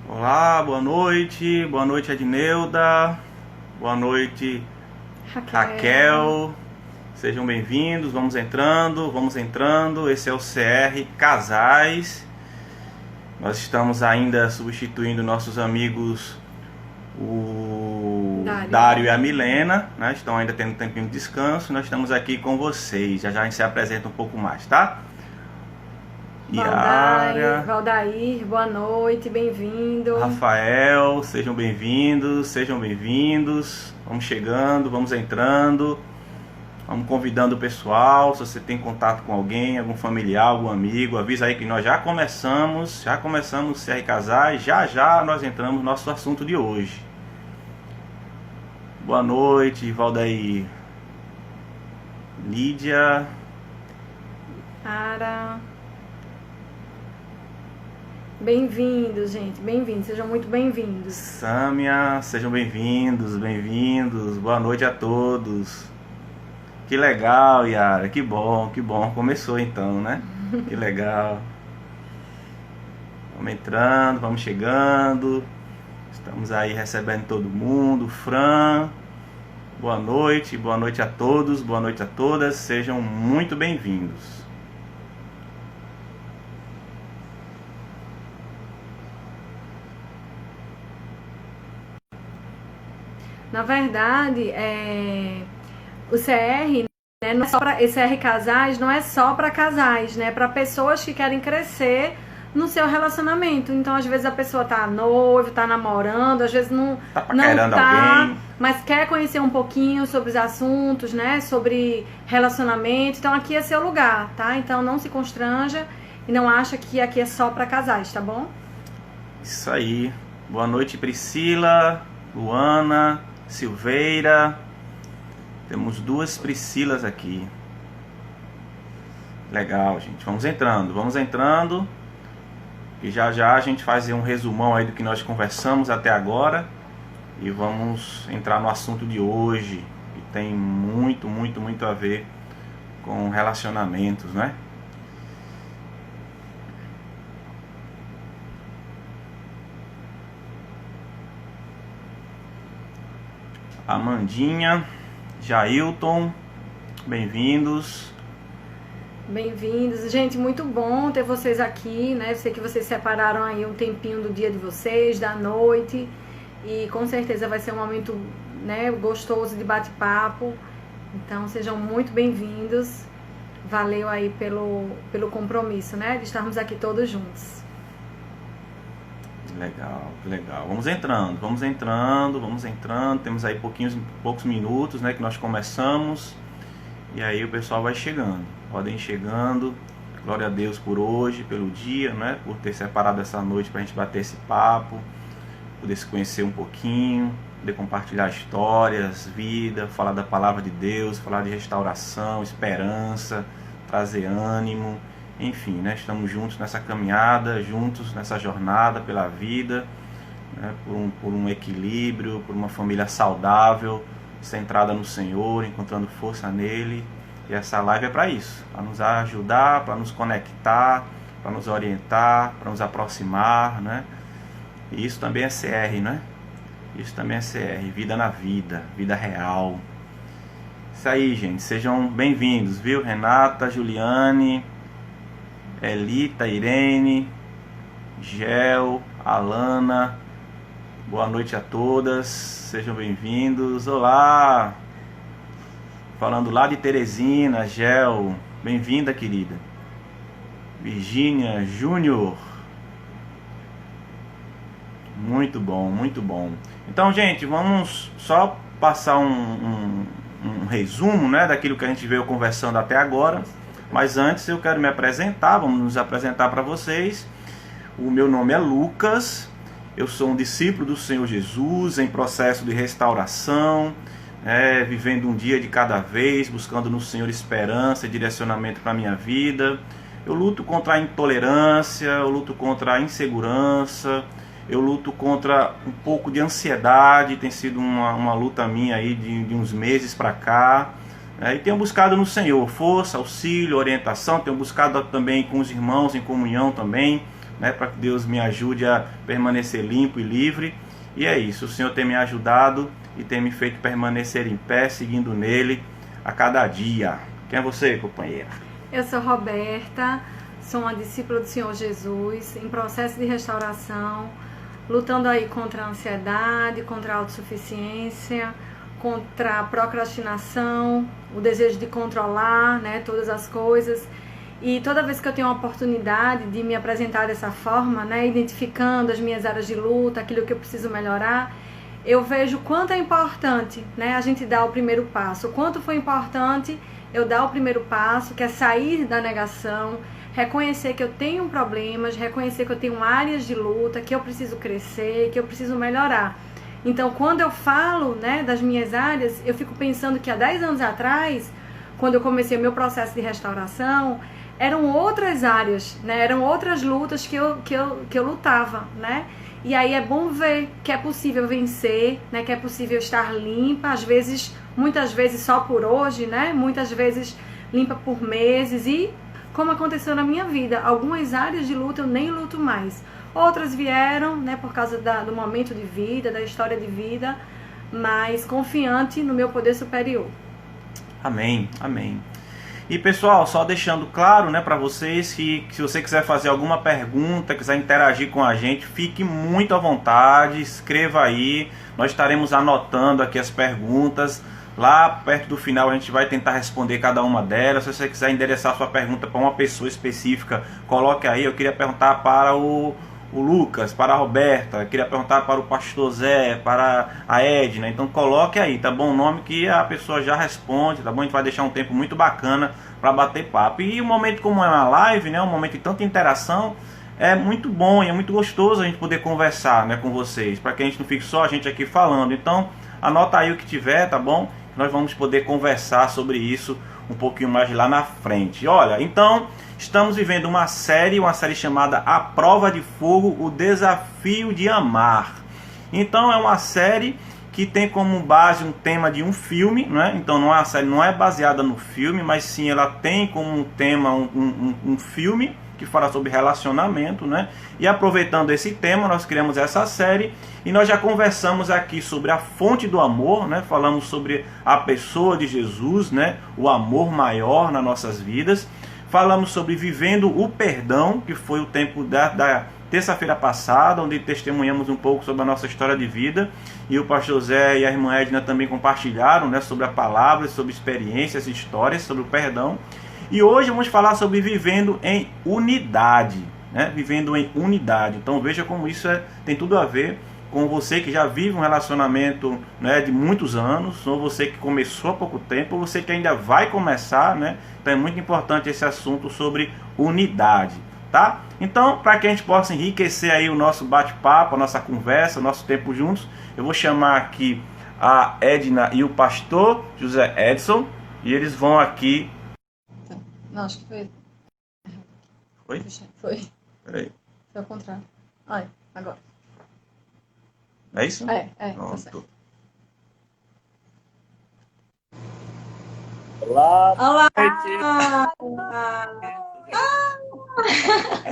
Olá, boa noite Edneuda, boa noite Raquel, sejam bem-vindos, vamos entrando, esse é o CR Casais, nós estamos ainda substituindo nossos amigos, o Dário e a Milena, né? Estão ainda tendo um tempinho de descanso, nós estamos aqui com vocês, já a gente se apresenta um pouco mais, tá? Valdair, boa noite, bem-vindo. Rafael, sejam bem-vindos. Vamos chegando, vamos entrando, vamos convidando o pessoal. Se você tem contato com alguém, algum familiar, algum amigo, avisa aí que nós já começamos o CR Casais, já nós entramos no nosso assunto de hoje. Boa noite, Valdair. Lídia. Ara. Bem-vindos, gente, bem-vindos, sejam muito bem-vindos. Sâmia, sejam bem-vindos. Boa noite a todos. Que legal, Yara, que bom. Começou então, né? Que legal. Vamos entrando, vamos chegando. Estamos aí recebendo todo mundo. Fran, boa noite a todos, boa noite a todas. Sejam muito bem-vindos. Na verdade, o CR, né, não é só pra, esse CR Casais não é só para casais, né? Para pessoas que querem crescer no seu relacionamento. Então, às vezes a pessoa tá noivo, tá namorando, às vezes não tá, alguém, mas quer conhecer um pouquinho sobre os assuntos, né? Sobre relacionamento. Então, aqui é seu lugar, tá? Então, não se constranja e não acha que aqui é só para casais, tá bom? Isso aí. Boa noite, Priscila, Luana, Silveira. Temos duas Priscilas aqui. Legal, gente. Vamos entrando. E já a gente faz um resumão aí do que nós conversamos até agora. E vamos entrar no assunto de hoje, que tem muito a ver com relacionamentos, né? Amandinha, Jailton, bem-vindos. Bem-vindos, gente, muito bom ter vocês aqui, né? Eu sei que vocês separaram aí um tempinho do dia de vocês, da noite, e com certeza vai ser um momento, né, gostoso de bate-papo. Então sejam muito bem-vindos. Valeu aí pelo compromisso, né, de estarmos aqui todos juntos. Legal. Vamos entrando. Temos aí poucos minutos, né, que nós começamos. E aí o pessoal vai chegando. Podem ir chegando. Glória a Deus por hoje, pelo dia, né, por ter separado essa noite pra gente bater esse papo, poder se conhecer um pouquinho, poder compartilhar histórias, vida, falar da palavra de Deus, falar de restauração, esperança, trazer ânimo. Enfim, né, estamos juntos nessa caminhada, juntos nessa jornada pela vida, né, por um equilíbrio, por uma família saudável, centrada no Senhor, encontrando força nele. E essa live é para isso, para nos ajudar, para nos conectar, para nos orientar, para nos aproximar, né? E isso também é CR, né? Isso também é CR, vida na vida, vida real. Isso aí, gente, sejam bem-vindos, viu? Renata, Juliane, Elita, Irene, Gel, Alana, boa noite a todas, sejam bem-vindos. Olá, falando lá de Teresina, Gel, bem-vinda, querida. Virgínia Júnior, muito bom. Então, gente, vamos só passar um resumo, né, daquilo que a gente veio conversando até agora. Mas antes eu quero me apresentar, vamos nos apresentar para vocês. O meu nome é Lucas, eu sou um discípulo do Senhor Jesus em processo de restauração, vivendo um dia de cada vez, buscando no Senhor esperança e direcionamento para a minha vida. Eu luto contra a intolerância, eu luto contra a insegurança, eu luto contra um pouco de ansiedade, tem sido uma luta minha aí de uns meses para cá. E tenho buscado no Senhor força, auxílio, orientação. Tenho buscado também com os irmãos em comunhão também, né, para que Deus me ajude a permanecer limpo e livre. E é isso, o Senhor tem me ajudado e tem me feito permanecer em pé, seguindo nele a cada dia. Quem é você, companheira? Eu sou Roberta, sou uma discípula do Senhor Jesus, em processo de restauração, lutando aí contra a ansiedade, contra a autossuficiência, contra a procrastinação, o desejo de controlar, né, todas as coisas. E toda vez que eu tenho a oportunidade de me apresentar dessa forma, né, identificando as minhas áreas de luta, aquilo que eu preciso melhorar, eu vejo o quanto é importante, né, a gente dar o primeiro passo. O quanto foi importante eu dar o primeiro passo, que é sair da negação, reconhecer que eu tenho problemas, reconhecer que eu tenho áreas de luta, que eu preciso crescer, que eu preciso melhorar. Então, quando eu falo, né, das minhas áreas, eu fico pensando que há 10 anos atrás, quando eu comecei o meu processo de restauração, eram outras áreas, né, eram outras lutas que eu lutava, né? E aí é bom ver que é possível vencer, né, que é possível estar limpa, às vezes, muitas vezes só por hoje, né? Muitas vezes limpa por meses e, como aconteceu na minha vida, algumas áreas de luta eu nem luto mais. Outras vieram, né, por causa do momento de vida, da história de vida, mas confiante no meu poder superior. Amém, amém. E pessoal, só deixando claro, né, para vocês que se você quiser fazer alguma pergunta, quiser interagir com a gente, fique muito à vontade, escreva aí, nós estaremos anotando aqui as perguntas. Lá perto do final a gente vai tentar responder cada uma delas. Se você quiser endereçar sua pergunta para uma pessoa específica, coloque aí. Eu queria perguntar para o Lucas, para a Roberta, eu queria perguntar para o pastor Zé, para a Edna. Então coloque aí, tá bom? O nome que a pessoa já responde, tá bom? A gente vai deixar um tempo muito bacana para bater papo. E um momento como é uma live, né? Um momento de tanta interação, é muito bom e é muito gostoso a gente poder conversar, né, com vocês, para que a gente não fique só a gente aqui falando. Então anota aí o que tiver, tá bom? Nós vamos poder conversar sobre isso um pouquinho mais lá na frente. Olha, então estamos vivendo uma série chamada A Prova de Fogo, o Desafio de Amar. Então é uma série que tem como base um tema de um filme, né? Então não é, a série não é baseada no filme, mas sim ela tem como tema um filme que fala sobre relacionamento, né? E aproveitando esse tema, nós criamos essa série e nós já conversamos aqui sobre a fonte do amor, né? Falamos sobre a pessoa de Jesus, né? O amor maior nas nossas vidas. Falamos sobre vivendo o perdão, que foi o tempo da terça-feira passada, onde testemunhamos um pouco sobre a nossa história de vida. E o pastor Zé e a irmã Edna também compartilharam, né, sobre a palavra, sobre experiências, histórias, sobre o perdão. E hoje vamos falar sobre vivendo em unidade, né? Vivendo em unidade. Então veja como isso tem tudo a ver com você que já vive um relacionamento, né, de muitos anos, ou você que começou há pouco tempo, ou você que ainda vai começar, né? Então é muito importante esse assunto sobre unidade, tá? Então, para que a gente possa enriquecer aí o nosso bate-papo, a nossa conversa, o nosso tempo juntos, eu vou chamar aqui a Edna e o pastor José Edson, e eles vão aqui... Não, acho que foi. Foi? Foi. Peraí. Foi ao contrário. Olha, agora. É isso? É, Pronto. tá certo. Olá, Olá!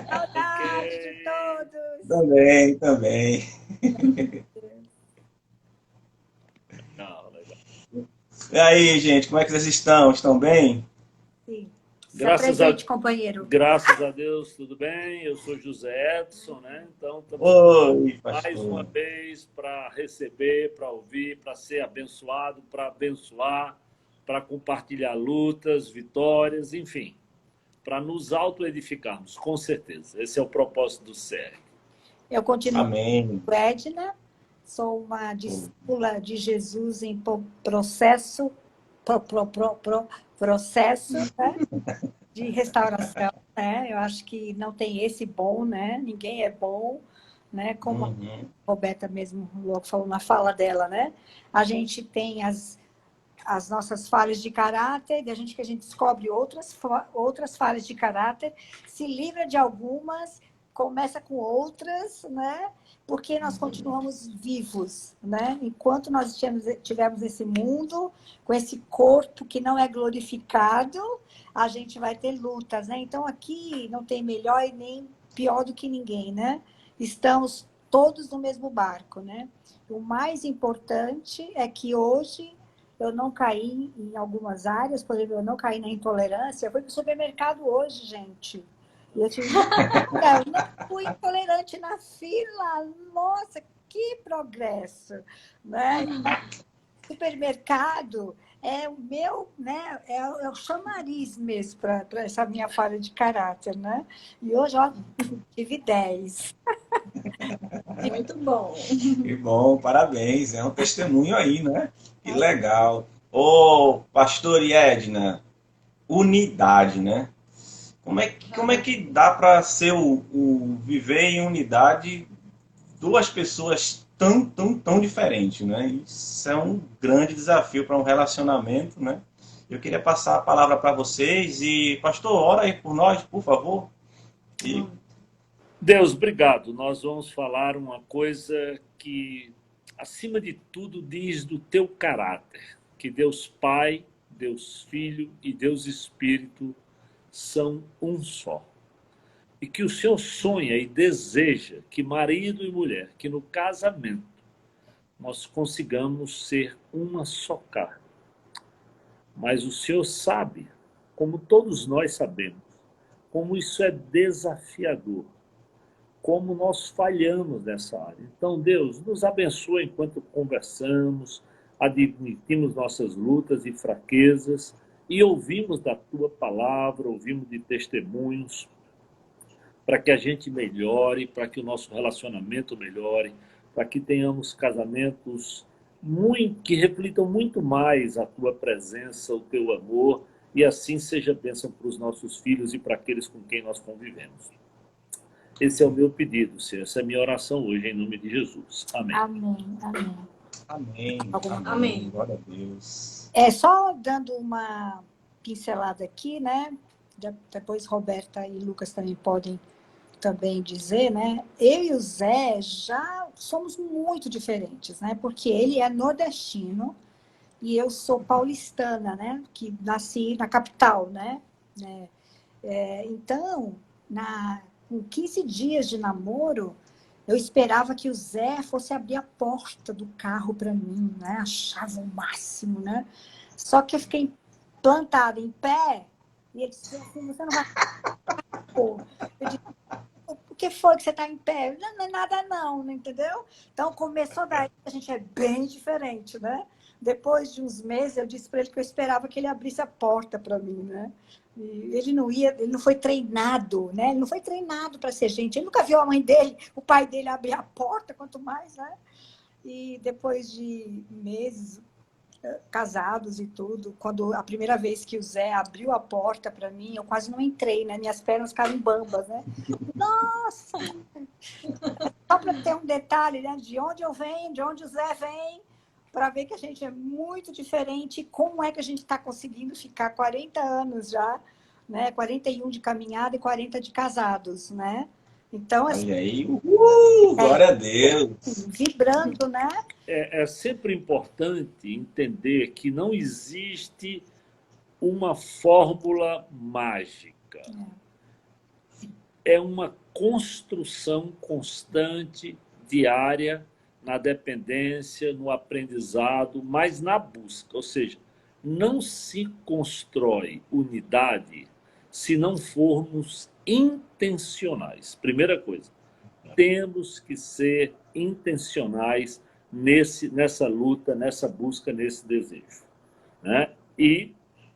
saudade de todos. Também. Não, legal. E aí, gente, como é que vocês estão? Estão bem? Sim. Se Graças apresente, companheiro. Graças a Deus, tudo bem? Eu sou José Edson, né? Então, estamos Oi, mais uma pastor. vez para receber, para ouvir, para ser abençoado, para abençoar, para compartilhar lutas, vitórias, enfim, para nos autoedificarmos, com certeza. Esse é o propósito do série. Eu continuo Amém. com Edna, sou uma discípula de Jesus em processo, processo, né, de restauração, né? Eu acho que não tem esse bom, né? Ninguém é bom, né? Como a Roberta mesmo logo falou na fala dela, né? A gente tem as nossas falhas de caráter, e a gente descobre outras falhas de caráter, se livra de algumas, começa com outras, né? Porque nós continuamos vivos, né? Enquanto nós tivermos esse mundo, com esse corpo que não é glorificado, a gente vai ter lutas, né? Então aqui não tem melhor e nem pior do que ninguém, né? Estamos todos no mesmo barco, né? O mais importante é que hoje eu não caí em algumas áreas, por exemplo, eu não caí na intolerância. Eu fui para o supermercado hoje, gente. E eu tive... eu não fui intolerante na fila. Nossa, que progresso, né? Supermercado é o meu, né? É o chamariz mesmo para essa minha falha de caráter, né? E hoje, ó, tive 10. Muito bom. Que bom, parabéns. É um testemunho aí, né? Que legal. Ô, pastor Edna, unidade, né? Como é que dá para ser o viver em unidade duas pessoas tão diferentes, né? Isso é um grande desafio para um relacionamento, né? Eu queria passar a palavra para vocês e, pastor, ora aí por nós, por favor. E... Deus, obrigado. Nós vamos falar uma coisa que, acima de tudo, diz do teu caráter, que Deus Pai, Deus Filho e Deus Espírito são um só. E que o Senhor sonha e deseja que marido e mulher, que no casamento nós consigamos ser uma só carne. Mas o Senhor sabe, como todos nós sabemos, como isso é desafiador, como nós falhamos nessa área. Então, Deus, nos abençoe enquanto conversamos, admitimos nossas lutas e fraquezas e ouvimos da Tua palavra, ouvimos de testemunhos, para que a gente melhore, para que o nosso relacionamento melhore, para que tenhamos casamentos que reflitam muito mais a Tua presença, o Teu amor, e assim seja bênção para os nossos filhos e para aqueles com quem nós convivemos. Esse é o meu pedido, Senhor. Essa é a minha oração hoje, em nome de Jesus. Amém. Amém, amém. Amém. Amém. Glória a Deus. Só dando uma pincelada aqui, né? Depois Roberta e Lucas também podem dizer, né? Eu e o Zé já somos muito diferentes, né? Porque ele é nordestino e eu sou paulistana, né? Que nasci na capital, né? Então, com 15 dias de namoro, eu esperava que o Zé fosse abrir a porta do carro para mim, né? Achava o máximo, né? Só que eu fiquei plantada em pé e ele disse assim, você não vai... Eu disse, o que foi que você está em pé? Não é nada não, entendeu? Então, começou daí, a gente é bem diferente, né? Depois de uns meses, eu disse para ele que eu esperava que ele abrisse a porta para mim, né? E ele não foi treinado, né? Ele não foi treinado para ser gente. Ele nunca viu a mãe dele, o pai dele abrir a porta, quanto mais, né? E depois de meses casados e tudo, quando a primeira vez que o Zé abriu a porta para mim, eu quase não entrei, né? Minhas pernas ficaram bambas, né? Nossa! Só para ter um detalhe, né? De onde eu venho, de onde o Zé vem, para ver que a gente é muito diferente e como é que a gente está conseguindo ficar 40 anos já, né? 41 de caminhada e 40 de casados, né? Então, assim, olha aí, glória a Deus. Vibrando, né? É sempre importante entender que não existe uma fórmula mágica. É uma construção constante, diária, na dependência, no aprendizado, mas na busca. Ou seja, não se constrói unidade se não formos intencionais. Primeira coisa, temos que ser intencionais nessa luta, nessa busca, nesse desejo, né? E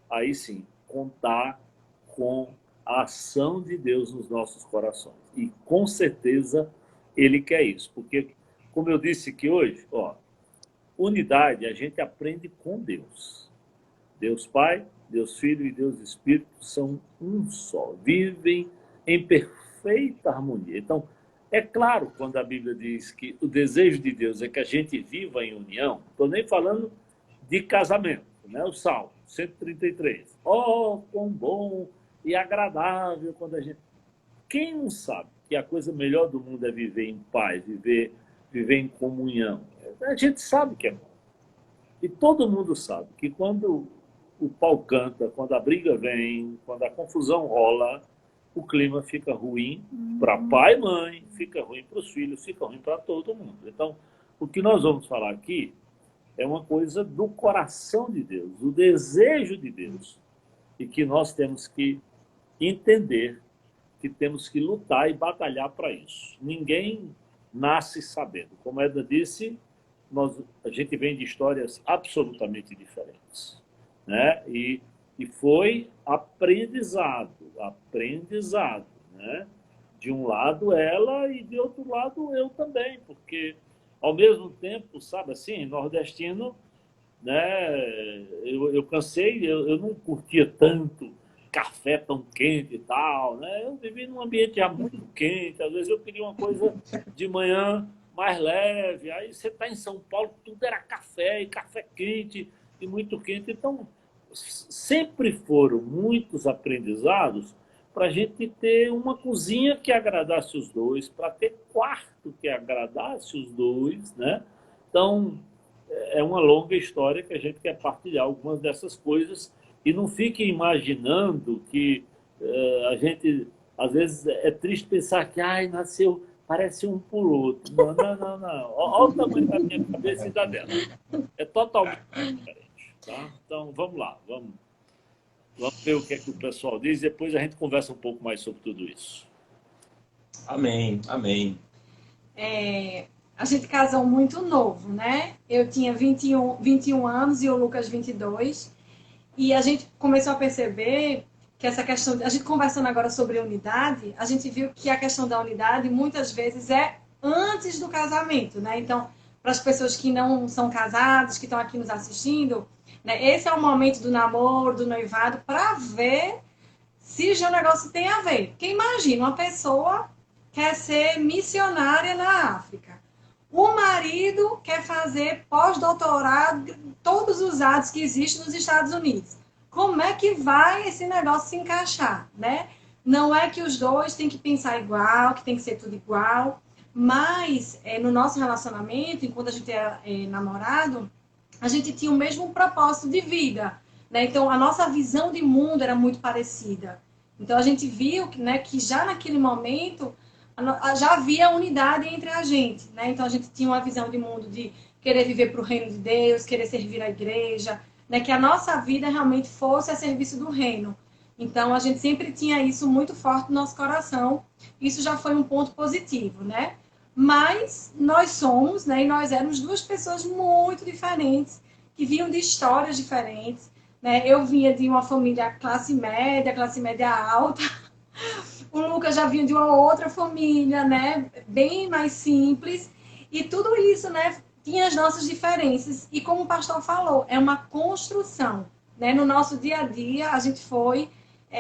aí sim, contar com a ação de Deus nos nossos corações. E com certeza Ele quer isso, porque, como eu disse aqui hoje, unidade a gente aprende com Deus. Deus Pai, Deus Filho e Deus Espírito são um só, vivem em perfeita harmonia. Então, é claro, quando a Bíblia diz que o desejo de Deus é que a gente viva em união, estou nem falando de casamento, né? O Salmo 133. Oh, quão bom e agradável quando a gente... Quem não sabe que a coisa melhor do mundo é viver em paz, viver em comunhão? A gente sabe que é bom. E todo mundo sabe que quando o pau canta, quando a briga vem, quando a confusão rola, o clima fica ruim para pai e mãe, fica ruim para os filhos, fica ruim para todo mundo. Então, o que nós vamos falar aqui é uma coisa do coração de Deus, o desejo de Deus, e que nós temos que entender que temos que lutar e batalhar para isso. Ninguém nasce sabendo. Como a Edna disse, a gente vem de histórias absolutamente diferentes, né? E foi aprendizado, né? De um lado ela e de outro lado eu também, porque ao mesmo tempo, sabe assim, nordestino, né? Eu cansei, eu não curtia tanto café tão quente e tal, né? Eu vivi num ambiente já muito quente, às vezes eu queria uma coisa de manhã mais leve, aí você está em São Paulo, tudo era café, e café quente, e muito quente, então sempre foram muitos aprendizados para a gente ter uma cozinha que agradasse os dois, para ter quarto que agradasse os dois, né? Então, é uma longa história que a gente quer partilhar algumas dessas coisas e não fique imaginando que a gente, às vezes, é triste pensar que nasceu, parece um por outro. Não. Olha o tamanho da minha cabeça e da dela. É totalmente diferente. Tá? Então, vamos lá, vamos ver o que é que o pessoal diz e depois a gente conversa um pouco mais sobre tudo isso. Amém. A gente casou muito novo, né? Eu tinha 21 anos e o Lucas 22. E a gente começou a perceber que essa questão... A gente conversando agora sobre unidade, a gente viu que a questão da unidade muitas vezes é antes do casamento, né? Então, para as pessoas que não são casadas, que estão aqui nos assistindo, né? Esse é o momento do namoro, do noivado, para ver se já o negócio tem a ver. Porque imagina, uma pessoa quer ser missionária na África. O marido quer fazer pós-doutorado, todos os atos que existem nos Estados Unidos. Como é que vai esse negócio se encaixar, né? Não é que os dois têm que pensar igual, que tem que ser tudo igual, mas no nosso relacionamento, enquanto a gente era namorado, a gente tinha o mesmo propósito de vida, né? Então, a nossa visão de mundo era muito parecida. Então, a gente viu, né, que já naquele momento já havia unidade entre a gente, né? Então, a gente tinha uma visão de mundo de querer viver para o reino de Deus, querer servir a igreja, né? Que a nossa vida realmente fosse a serviço do reino. Então, a gente sempre tinha isso muito forte no nosso coração. Isso já foi um ponto positivo, né? Mas nós somos, né? E nós éramos duas pessoas muito diferentes, que vinham de histórias diferentes, né? Eu vinha de uma família classe média alta. O Lucas já vinha de uma outra família, né? Bem mais simples. E tudo isso, né? Tinha as nossas diferenças. E como o pastor falou, é uma construção, né? No nosso dia a dia, a gente foi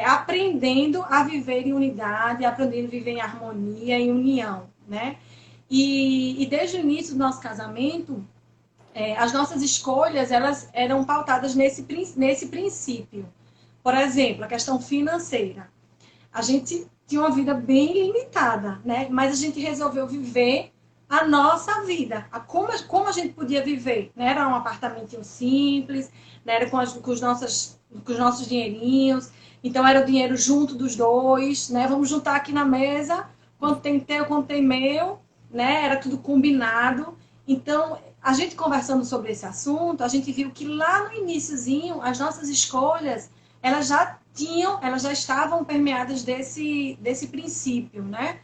aprendendo a viver em unidade, aprendendo a viver em harmonia, em união, né? E desde o início do nosso casamento, as nossas escolhas, elas eram pautadas nesse princípio. Por exemplo, a questão financeira. A gente tinha uma vida bem limitada, né? Mas a gente resolveu viver a nossa vida. Como a gente podia viver, né? Era um apartamentinho simples, né? Era com os nossos dinheirinhos. Então, era o dinheiro junto dos dois, né? Vamos juntar aqui na mesa, quanto tem teu, quanto tem meu, né? Era tudo combinado. Então, a gente conversando sobre esse assunto, a gente viu que lá no iniciozinho, as nossas escolhas, elas já estavam permeadas desse princípio, né?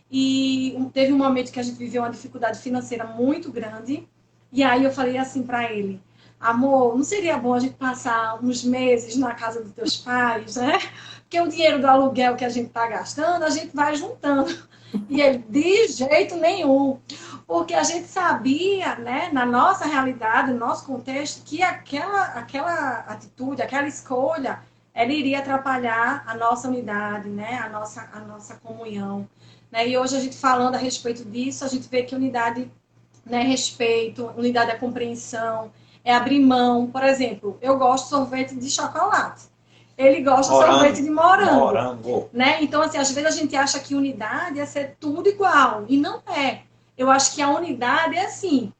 E teve um momento que a gente viveu uma dificuldade financeira muito grande, e aí eu falei assim para ele: amor, não seria bom a gente passar uns meses na casa dos teus pais, né? Porque o dinheiro do aluguel que a gente está gastando, a gente vai juntando. E ele, de jeito nenhum. Porque a gente sabia, né, na nossa realidade, no nosso contexto, que aquela atitude, aquela escolha, ela iria atrapalhar a nossa unidade, né, a nossa comunhão. Né? E hoje a gente falando a respeito disso, a gente vê que unidade, né, respeito, unidade é compreensão, é abrir mão. Por exemplo, eu gosto de sorvete de chocolate. Ele gosta de sorvete de morango. Né? Então, assim, às vezes a gente acha que unidade é ser tudo igual. E não é. Eu acho que a unidade é assim.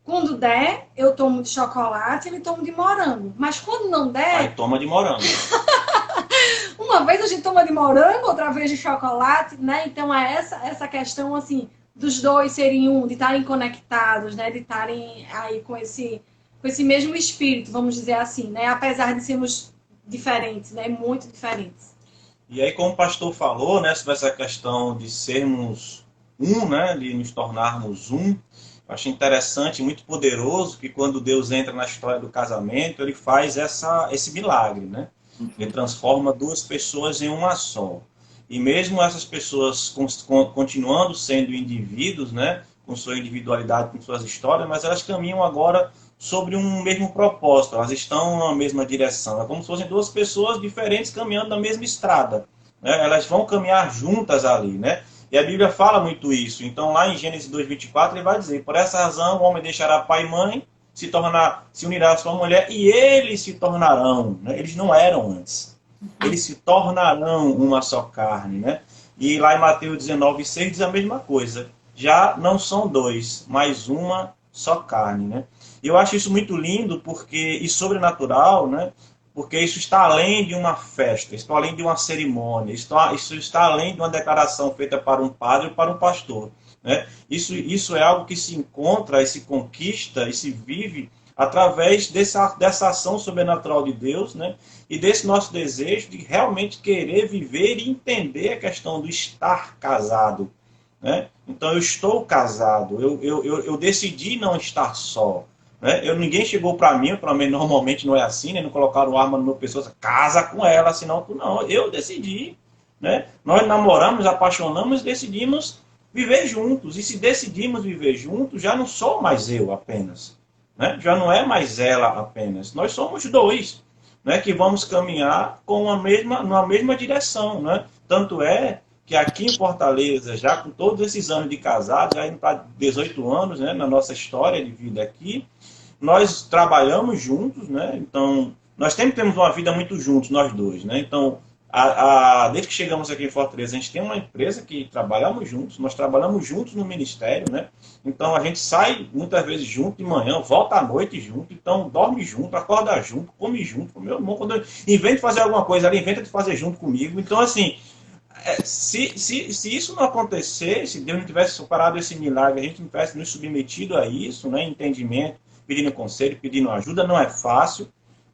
Quando der, eu tomo de chocolate, ele toma de morango. Mas quando não der... Aí toma de morango. Uma vez a gente toma de morango, outra vez de chocolate, né? Então é essa questão, assim, dos dois serem um, de estarem conectados, né? De estarem aí com esse mesmo espírito, vamos dizer assim, né? Apesar de sermos diferentes, né? Muito diferentes. E aí, como o pastor falou, né, sobre essa questão de sermos um, né, de nos tornarmos um, eu acho interessante, muito poderoso, que quando Deus entra na história do casamento, ele faz esse milagre, né? Ele transforma duas pessoas em uma só. E mesmo essas pessoas continuando sendo indivíduos, né, com sua individualidade, com suas histórias, mas elas caminham agora sobre um mesmo propósito, elas estão na mesma direção. É como se fossem duas pessoas diferentes caminhando na mesma estrada, né? Elas vão caminhar juntas ali, né? E a Bíblia fala muito isso. Então, lá em Gênesis 2:24, ele vai dizer: por essa razão, o homem deixará pai e mãe, se unirá à sua mulher, e eles se tornarão, né? Eles não eram antes. Eles se tornarão uma só carne, né? E lá em Mateus 19:6 diz a mesma coisa. Já não são dois, mas uma só carne, né? E eu acho isso muito lindo e sobrenatural, né? Porque isso está além de uma festa, isso está além de uma cerimônia, isso está além de uma declaração feita para um padre ou para um pastor, né? Isso é algo que se encontra, e se conquista, e se vive através dessa ação sobrenatural de Deus, né? E desse nosso desejo de realmente querer viver e entender a questão do estar casado, né? Então, eu estou casado, eu decidi não estar só, né? Ninguém chegou para mim normalmente não é assim, né? Não colocaram arma no meu pescoço, casa com ela, senão tu não. Eu decidi, né? Nós namoramos, apaixonamos e decidimos viver juntos. E se decidimos viver juntos, já não sou mais eu apenas, né? Já não é mais ela apenas. Nós somos dois, né? Que vamos caminhar numa mesma direção, né? Tanto é que aqui em Fortaleza, já com todos esses anos de casado, já indo para 18 anos, né, na nossa história de vida aqui, nós trabalhamos juntos, né? Então, nós sempre temos uma vida muito juntos, nós dois, né? Então, desde que chegamos aqui em Fortaleza, a gente tem uma empresa que trabalhamos juntos, nós trabalhamos juntos no ministério, né? Então, a gente sai muitas vezes junto de manhã, volta à noite junto, então dorme junto, acorda junto, come junto. Meu irmão, quando eu invento de fazer alguma coisa, ele inventa de fazer junto comigo. Então, assim, se isso não acontecesse, se Deus não tivesse separado esse milagre, a gente não tivesse nos submetido a isso, né, entendimento, pedindo conselho, pedindo ajuda, não é fácil.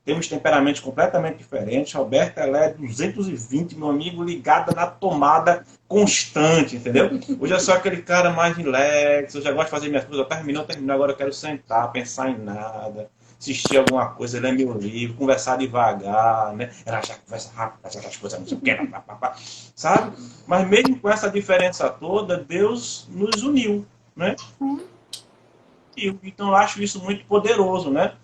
Temos temperamentos completamente diferentes. Roberta, ela é 220, meu amigo, ligada na tomada constante, entendeu? Hoje eu sou aquele cara mais relax, eu já gosto de fazer minhas coisas. Terminou, agora eu quero sentar, pensar em nada, assistir alguma coisa, ler meu livro, conversar devagar, né? Ela já conversa rápido, faz aquelas coisas, não sei o que, sabe? Mas mesmo com essa diferença toda, Deus nos uniu, né? Então eu acho isso muito poderoso, né?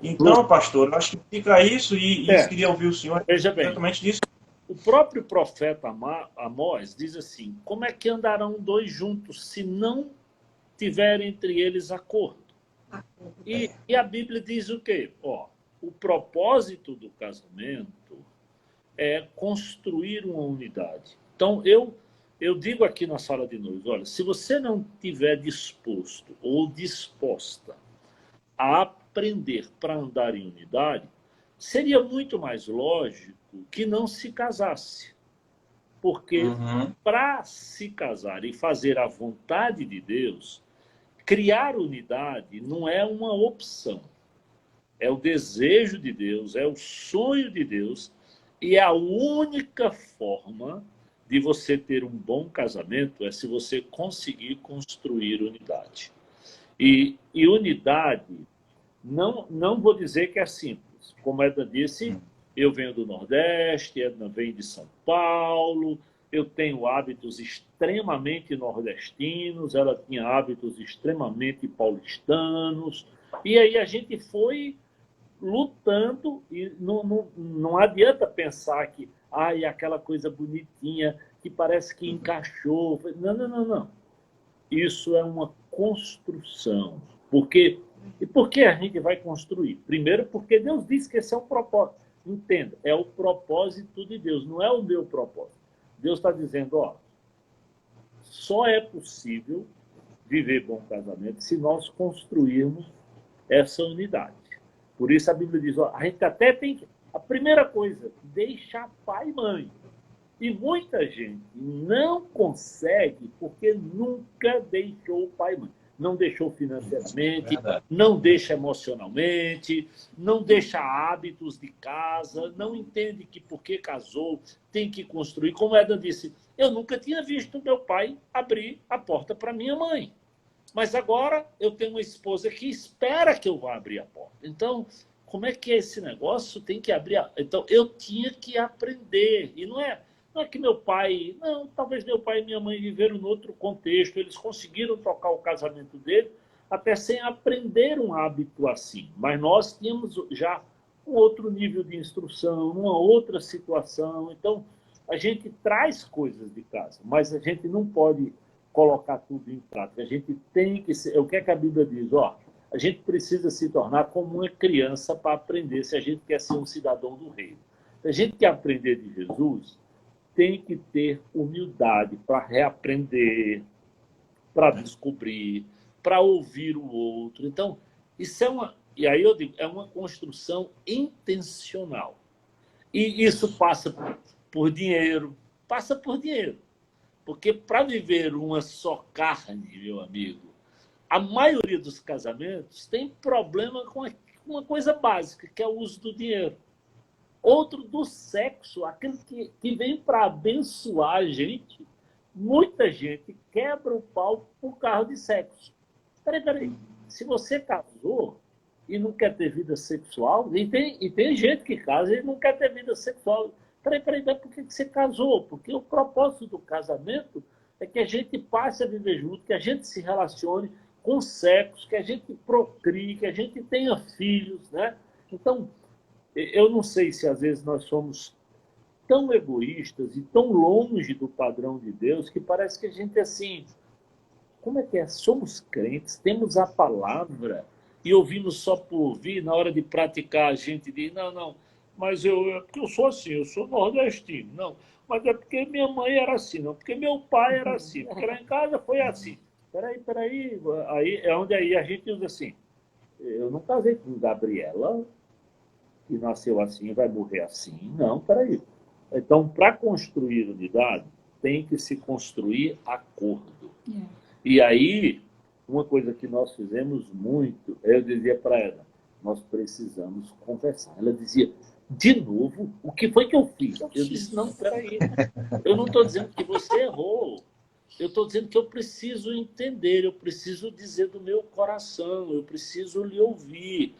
Então, pastor, eu acho que fica isso e queria ouvir o senhor exatamente disso. O próprio profeta Amós diz assim: como é que andarão dois juntos se não tiver entre eles acordo? E a Bíblia diz o quê? O propósito do casamento é construir uma unidade. Então, eu digo aqui na sala de noivos, olha, se você não tiver disposto ou disposta a aprender para andar em unidade, seria muito mais lógico que não se casasse. Porque para se casar e fazer a vontade de Deus, criar unidade não é uma opção. É o desejo de Deus, é o sonho de Deus, e a única forma de você ter um bom casamento é se você conseguir construir unidade. E unidade, não vou dizer que é simples. Como a Edna disse, eu venho do Nordeste, a Edna vem de São Paulo, eu tenho hábitos extremamente nordestinos, ela tinha hábitos extremamente paulistanos, e aí a gente foi lutando, e não adianta pensar que aquela coisa bonitinha, que parece que encaixou. Não. Isso é uma construção. E por que a gente vai construir? Primeiro, porque Deus disse que esse é o propósito. Entenda, é o propósito de Deus, não é o meu propósito. Deus está dizendo, só é possível viver bom casamento se nós construirmos essa unidade. Por isso a Bíblia diz, ó, a gente até tem que... A primeira coisa, deixar pai e mãe. E muita gente não consegue porque nunca deixou o pai e mãe. Não deixou financeiramente, não deixa emocionalmente, não deixa hábitos de casa, não entende que porque casou tem que construir. Como Eda disse, eu nunca tinha visto meu pai abrir a porta para minha mãe. Mas agora eu tenho uma esposa que espera que eu vá abrir a porta. Então, como é que é esse negócio? Tem que abrir. Então, eu tinha que aprender. E não é que meu pai... Não, talvez meu pai e minha mãe viveram em outro contexto. Eles conseguiram tocar o casamento dele até sem aprender um hábito assim. Mas nós tínhamos já um outro nível de instrução, uma outra situação. Então, a gente traz coisas de casa, mas a gente não pode colocar tudo em prática. A gente tem que ser... O que é que a Bíblia diz? Ó, a gente precisa se tornar como uma criança para aprender se a gente quer ser um cidadão do reino. Se a gente quer aprender de Jesus, tem que ter humildade para reaprender, para descobrir, para ouvir o outro. Então, isso é uma... E aí eu digo, é uma construção intencional. E isso passa por dinheiro. Passa por dinheiro. Porque para viver uma só carne, meu amigo, a maioria dos casamentos tem problema com uma coisa básica, que é o uso do dinheiro. Outro do sexo, aquele que vem para abençoar a gente. Muita gente quebra o pau por causa de sexo. Peraí. Se você casou e não quer ter vida sexual, e tem gente que casa e não quer ter vida sexual. Peraí, por que você casou? Porque o propósito do casamento é que a gente passe a viver junto, que a gente se relacione com sexo, que a gente procrie, que a gente tenha filhos, né? Então, eu não sei se às vezes nós somos tão egoístas e tão longe do padrão de Deus que parece que a gente, assim, como é que é? Somos crentes, temos a palavra e ouvimos só por ouvir, na hora de praticar a gente diz, não, mas é porque eu sou assim, eu sou nordestino. Não, mas é porque minha mãe era assim, não, porque meu pai era assim, porque lá em casa foi assim. Peraí, aí é onde aí a gente usa assim, eu não casei com Gabriela, que nasceu assim e vai morrer assim. Não, peraí. Então, para construir unidade, tem que se construir acordo. E aí, uma coisa que nós fizemos muito, eu dizia para ela, nós precisamos conversar. Ela dizia, de novo, o que foi que eu fiz? Eu disse, não, peraí, eu não estou dizendo que você errou. Eu estou dizendo que eu preciso entender, eu preciso dizer do meu coração, eu preciso lhe ouvir.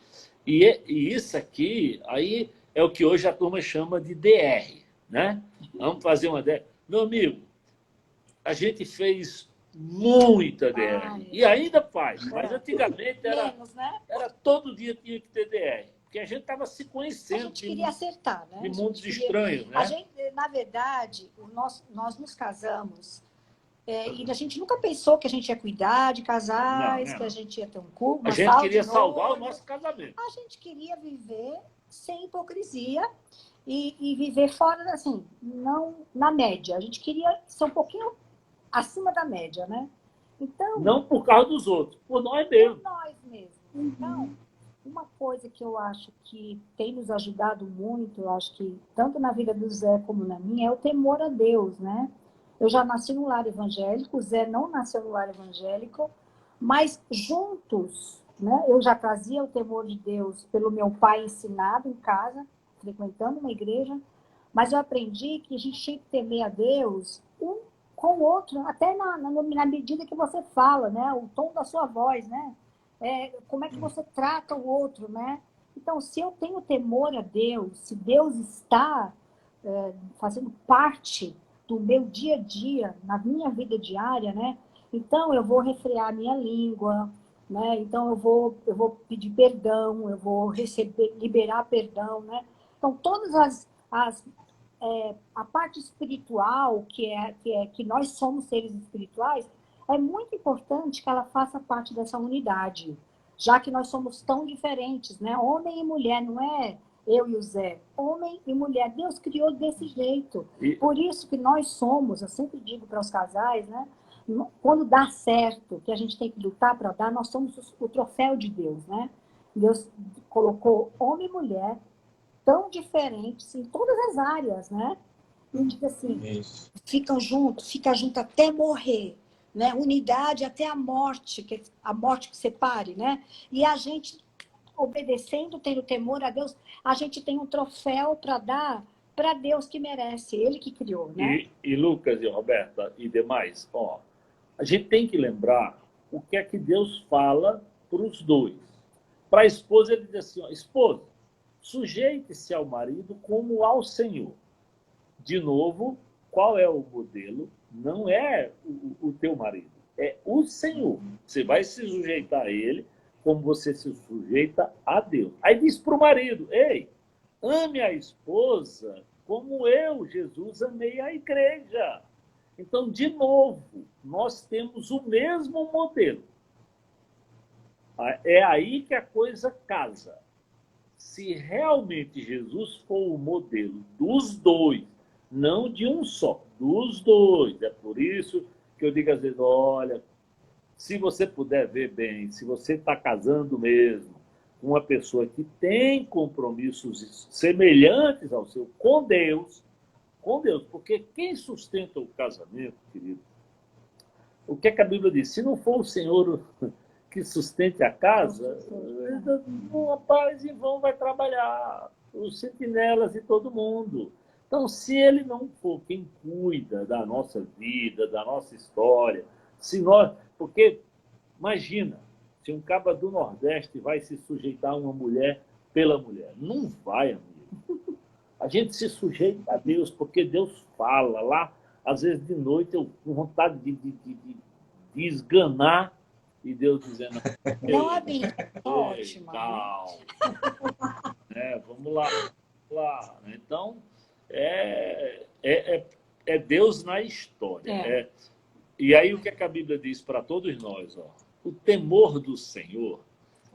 E isso aqui, aí é o que hoje a turma chama de DR, né? Vamos fazer uma DR. Meu amigo, a gente fez muita DR. E ainda faz, mas antigamente era todo dia tinha que ter DR. Porque a gente estava se conhecendo. A gente queria acertar, né? De mundos estranhos, né? A gente, na verdade, nós nos casamos e a gente nunca pensou que a gente ia cuidar de casais, que a gente ia ter um culto. A gente queria salvar o nosso casamento. A gente queria viver sem hipocrisia e viver fora, assim, não na média. A gente queria ser um pouquinho acima da média, né? Então, não por causa dos outros, por nós mesmos. Por nós mesmos. Então, uma coisa que eu acho que tem nos ajudado muito, eu acho que tanto na vida do Zé como na minha, é o temor a Deus, né? Eu já nasci num lar evangélico, o Zé não nasceu no lar evangélico, mas juntos, né? Eu já trazia o temor de Deus pelo meu pai ensinado em casa, frequentando uma igreja, mas eu aprendi que a gente tinha que temer a Deus um com o outro, até na medida que você fala, né? O tom da sua voz, né? Como é que você trata o outro, né? Então, se eu tenho temor a Deus, se Deus está fazendo parte do meu dia a dia, na minha vida diária, né? Então, eu vou refrear a minha língua, né? Então, eu vou pedir perdão, eu vou liberar perdão, né? Então, todas a parte espiritual, que nós somos seres espirituais, é muito importante que ela faça parte dessa unidade, já que nós somos tão diferentes, né? Homem e mulher, não é eu e o Zé. Homem e mulher, Deus criou desse jeito. Por isso que nós somos, eu sempre digo para os casais, né? Quando dá certo, que a gente tem que lutar para dar, nós somos o troféu de Deus, né? Deus colocou homem e mulher tão diferentes em todas as áreas, né? E diz assim, fica junto até morrer, né? Unidade até a morte que separe, né? E a gente, obedecendo, tendo temor a Deus, a gente tem um troféu para dar para Deus que merece, Ele que criou, né? E Lucas e Roberta e demais, ó, a gente tem que lembrar o que é que Deus fala para os dois. Para a esposa, ele diz assim, ó, esposa, sujeite-se ao marido como ao Senhor. De novo, qual é o modelo? Não é o teu marido, é o Senhor. Você vai se sujeitar a ele como você se sujeita a Deus. Aí diz para o marido, ei, ame a esposa como eu, Jesus, amei a igreja. Então, de novo, nós temos o mesmo modelo. É aí que a coisa casa. Se realmente Jesus for o modelo dos dois, não de um só, dos dois. É por isso que eu digo às vezes, olha, se você puder ver bem, se você está casando mesmo com uma pessoa que tem compromissos semelhantes ao seu com Deus, porque quem sustenta o casamento, querido, o que é que a Bíblia diz? Se não for o Senhor que sustente a casa, o rapaz em vão vai trabalhar, os sentinelas e todo mundo. Então, se ele não for quem cuida da nossa vida, da nossa história, se nós... Porque, imagina, se um caba do Nordeste vai se sujeitar a uma mulher pela mulher. Não vai, amigo. A gente se sujeita a Deus, porque Deus fala lá. Às vezes, de noite, eu com vontade de esganar, e Deus dizendo... Não, amigo, ótimo. Calma. Vamos lá. Então, é Deus na história. E aí, o que a Bíblia diz para todos nós? Ó, o temor do Senhor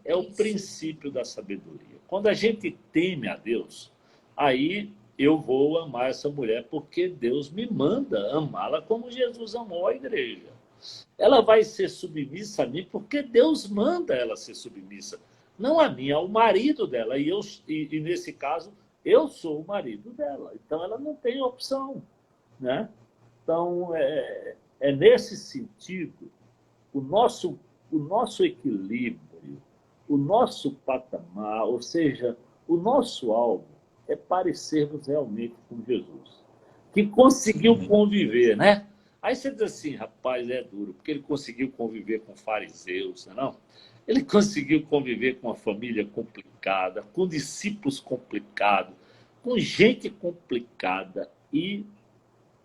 é o princípio da sabedoria. Quando a gente teme a Deus, aí eu vou amar essa mulher porque Deus me manda amá-la como Jesus amou a igreja. Ela vai ser submissa a mim porque Deus manda ela ser submissa. Não a mim, ao marido dela. E nesse caso, eu sou o marido dela. Então, ela não tem opção, né? Então, é nesse sentido, o nosso equilíbrio, o nosso patamar, ou seja, o nosso alvo é parecermos realmente com Jesus, que conseguiu conviver, né? Aí você diz assim, rapaz, é duro, porque ele conseguiu conviver com fariseus, não? Ele conseguiu conviver com uma família complicada, com discípulos complicados, com gente complicada e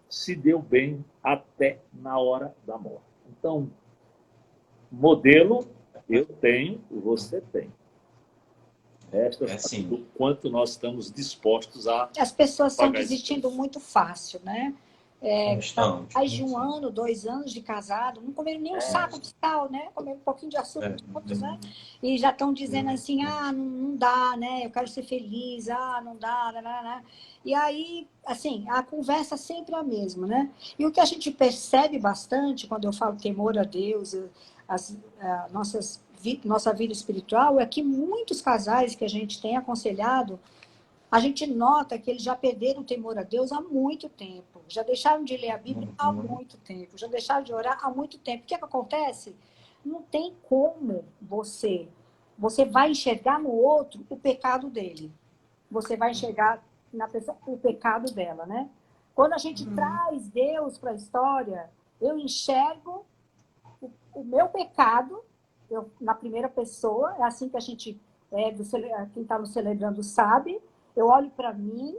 se deu bem até na hora da morte. Então, modelo eu tenho, você tem. Resta o quanto nós estamos dispostos a... As pessoas estão desistindo muito fácil, né? Mais de 1 ano, 2 anos de casado, não comeram nem um saco de sal, né? Comeram um pouquinho de açúcar juntos, né? E já estão dizendo assim, não dá, né? Eu quero ser feliz, não dá, né? E aí, assim, a conversa sempre é a mesma, né? E o que a gente percebe bastante quando eu falo temor a Deus, nossa vida espiritual, é que muitos casais que a gente tem aconselhado, a gente nota que eles já perderam o temor a Deus há muito tempo. Já deixaram de ler a Bíblia há muito tempo. Já deixaram de orar há muito tempo. O que acontece? Não tem como você vai enxergar no outro o pecado dele. Você vai enxergar na pessoa o pecado dela, né? Quando a gente traz Deus para a história, eu enxergo o meu pecado na primeira pessoa. É assim que a gente, quem está no Celebrando sabe. Eu olho para mim,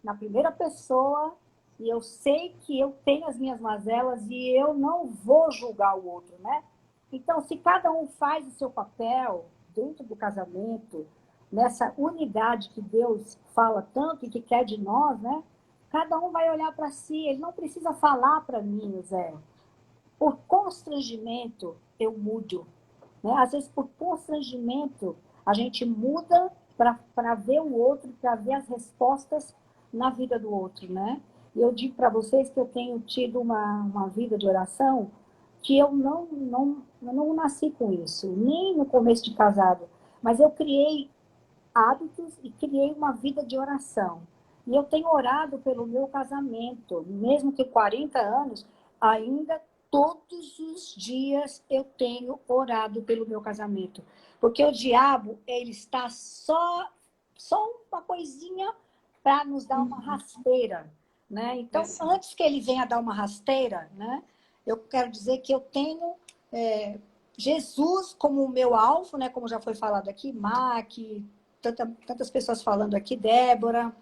na primeira pessoa, e eu sei que eu tenho as minhas mazelas e eu não vou julgar o outro, né? Então, se cada um faz o seu papel dentro do casamento, nessa unidade que Deus fala tanto e que quer de nós, né? Cada um vai olhar para si, ele não precisa falar para mim, Zé. Por constrangimento, eu mudo. Né? Às vezes, por constrangimento, a gente muda para ver o outro, para ver as respostas na vida do outro, né? E eu digo para vocês que eu tenho tido uma vida de oração que eu não nasci com isso, nem no começo de casado, mas eu criei hábitos e criei uma vida de oração. E eu tenho orado pelo meu casamento, mesmo que 40 anos, ainda todos os dias eu tenho orado pelo meu casamento. Porque o diabo, ele está só uma coisinha para nos dar uma rasteira, né? Então, antes que ele venha dar uma rasteira, né, eu quero dizer que eu tenho Jesus como o meu alvo, né, como já foi falado aqui, Mac, tantas pessoas falando aqui, Débora,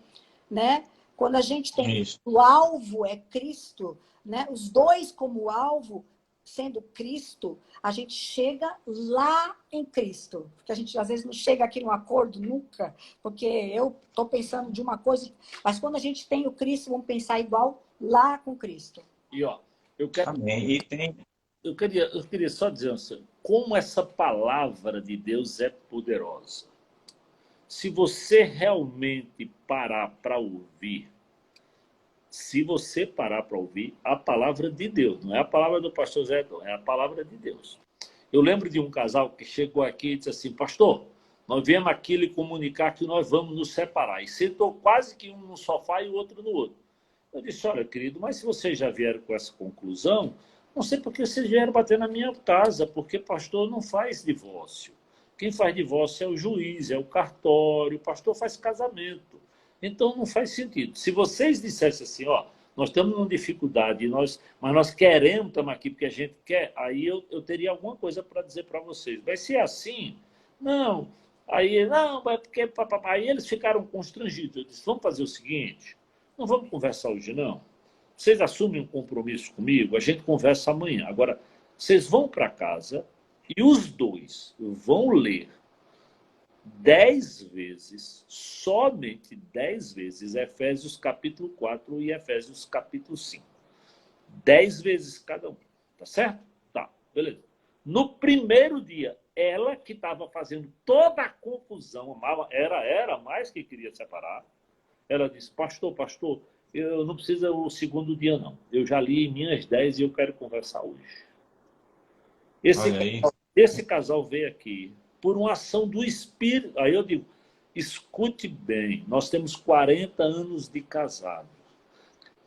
né? Quando a gente tem o alvo é Cristo, né? Os dois como alvo, sendo Cristo, a gente chega lá em Cristo. Porque a gente às vezes não chega aqui no acordo nunca, porque eu estou pensando de uma coisa, mas quando a gente tem o Cristo, vamos pensar igual lá com Cristo. E ó, eu quero. Amém. E tem... eu queria só dizer assim, como essa palavra de Deus é poderosa. Se você realmente parar para ouvir, a palavra de Deus, não é a palavra do pastor Zé, não, é a palavra de Deus. Eu lembro de um casal que chegou aqui e disse assim, pastor, nós viemos aqui lhe comunicar que nós vamos nos separar. E sentou quase que um no sofá e o outro no outro. Eu disse, olha, querido, mas se vocês já vieram com essa conclusão, não sei por que vocês vieram bater na minha casa, porque pastor não faz divórcio. Quem faz divórcio é o juiz, é o cartório, o pastor faz casamento. Então não faz sentido. Se vocês dissessem assim, ó, nós estamos numa dificuldade, mas nós queremos, estamos aqui porque a gente quer, aí eu teria alguma coisa para dizer para vocês. Mas se é assim, não. Aí, não, é porque... Aí eles ficaram constrangidos. Eu disse, vamos fazer o seguinte, não vamos conversar hoje, não. Vocês assumem um compromisso comigo, a gente conversa amanhã. Agora, vocês vão para casa e os dois vão ler 10 vezes, somente 10 vezes, Efésios capítulo 4 e Efésios capítulo 5. 10 vezes cada um. Tá certo? Tá, beleza. No primeiro dia, ela que estava fazendo toda a confusão, era mais que queria separar, ela disse, pastor, eu não preciso o segundo dia, não. Eu já li minhas 10 e eu quero conversar hoje. Esse casal veio aqui por uma ação do Espírito. Aí eu digo, escute bem, nós temos 40 anos de casado.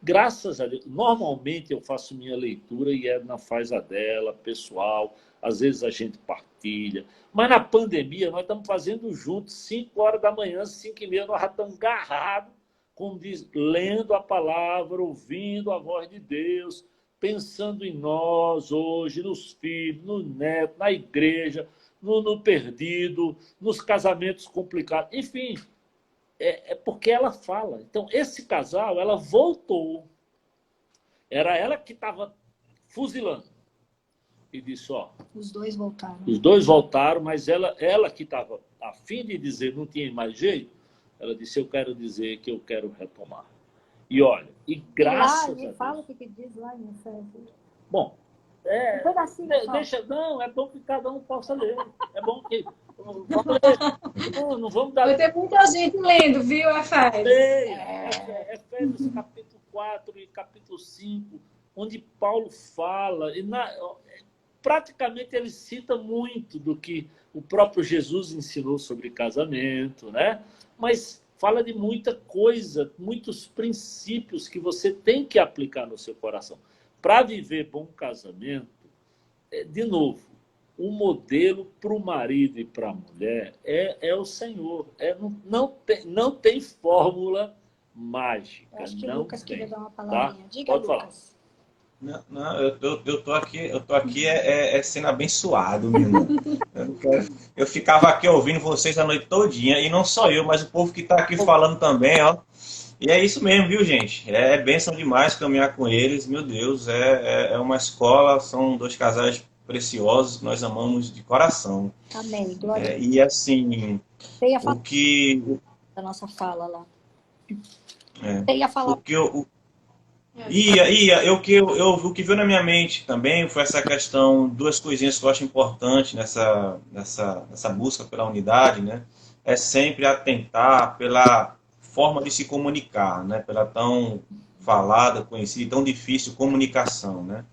Graças a Deus, normalmente eu faço minha leitura e Edna faz a dela, pessoal, às vezes a gente partilha. Mas na pandemia nós estamos fazendo juntos, 5 horas da manhã, 5h30, nós já estamos agarrados, como diz, lendo a palavra, ouvindo a voz de Deus, pensando em nós hoje, nos filhos, no neto, na igreja, no perdido, nos casamentos complicados. Enfim, é porque ela fala. Então, esse casal, ela voltou. Era ela que estava fuzilando. E disse, ó... Os dois voltaram. Os dois voltaram, mas ela que estava a fim de dizer não tinha mais jeito, ela disse, eu quero dizer que eu quero retomar. E olha, e graças a Deus... Fala o que diz lá em Efésios. Bom, não, é bom que cada um possa ler. É bom que... Não vamos dar... Vai ter muita gente lendo, viu, Efésios? Efésios capítulo 4 e capítulo 5, onde Paulo fala, e praticamente ele cita muito do que o próprio Jesus ensinou sobre casamento, né? Mas fala de muita coisa, muitos princípios que você tem que aplicar no seu coração. Para viver bom casamento, de novo, o modelo para o marido e para a mulher é o Senhor. Não tem fórmula mágica. Eu acho que o Lucas queria dar uma Tá? palavrinha. Diga, Pode Lucas. Não, eu tô aqui sendo abençoado, meu irmão. Eu ficava aqui ouvindo vocês a noite todinha, e não só eu, mas o povo que está aqui falando também, ó. E é isso mesmo, viu, gente? É bênção demais caminhar com eles, meu Deus, é uma escola, são dois casais preciosos que nós amamos de coração. Amém, glória. E assim, Você ia o que... da nossa fala lá. Você ia falar... O que o que veio na minha mente também foi essa questão, duas coisinhas que eu acho importantes nessa busca pela unidade, né? É sempre atentar pela forma de se comunicar, né? Pela tão falada, conhecida, tão difícil comunicação, né?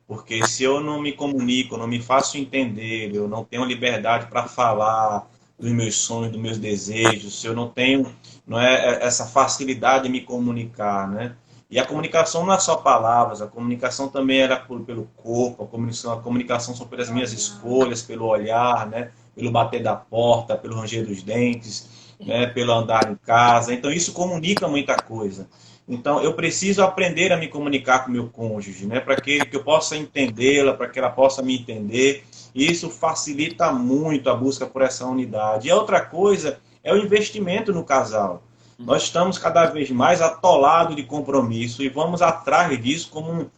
Porque se eu não me comunico, não me faço entender, eu não tenho liberdade para falar dos meus sonhos, dos meus desejos, se eu não tenho, não é, essa facilidade de me comunicar, né? E a comunicação não é só palavras, a comunicação também era pelo corpo, a comunicação são pelas minhas escolhas, pelo olhar, né? Pelo bater da porta, pelo ranger dos dentes, né? Pelo andar em casa. Então isso comunica muita coisa. Então eu preciso aprender a me comunicar com o meu cônjuge, né? Para que eu possa entendê-la, para que ela possa me entender. E isso facilita muito a busca por essa unidade. E a outra coisa é o investimento no casal. Nós estamos cada vez mais atolados de compromisso e vamos atrás disso como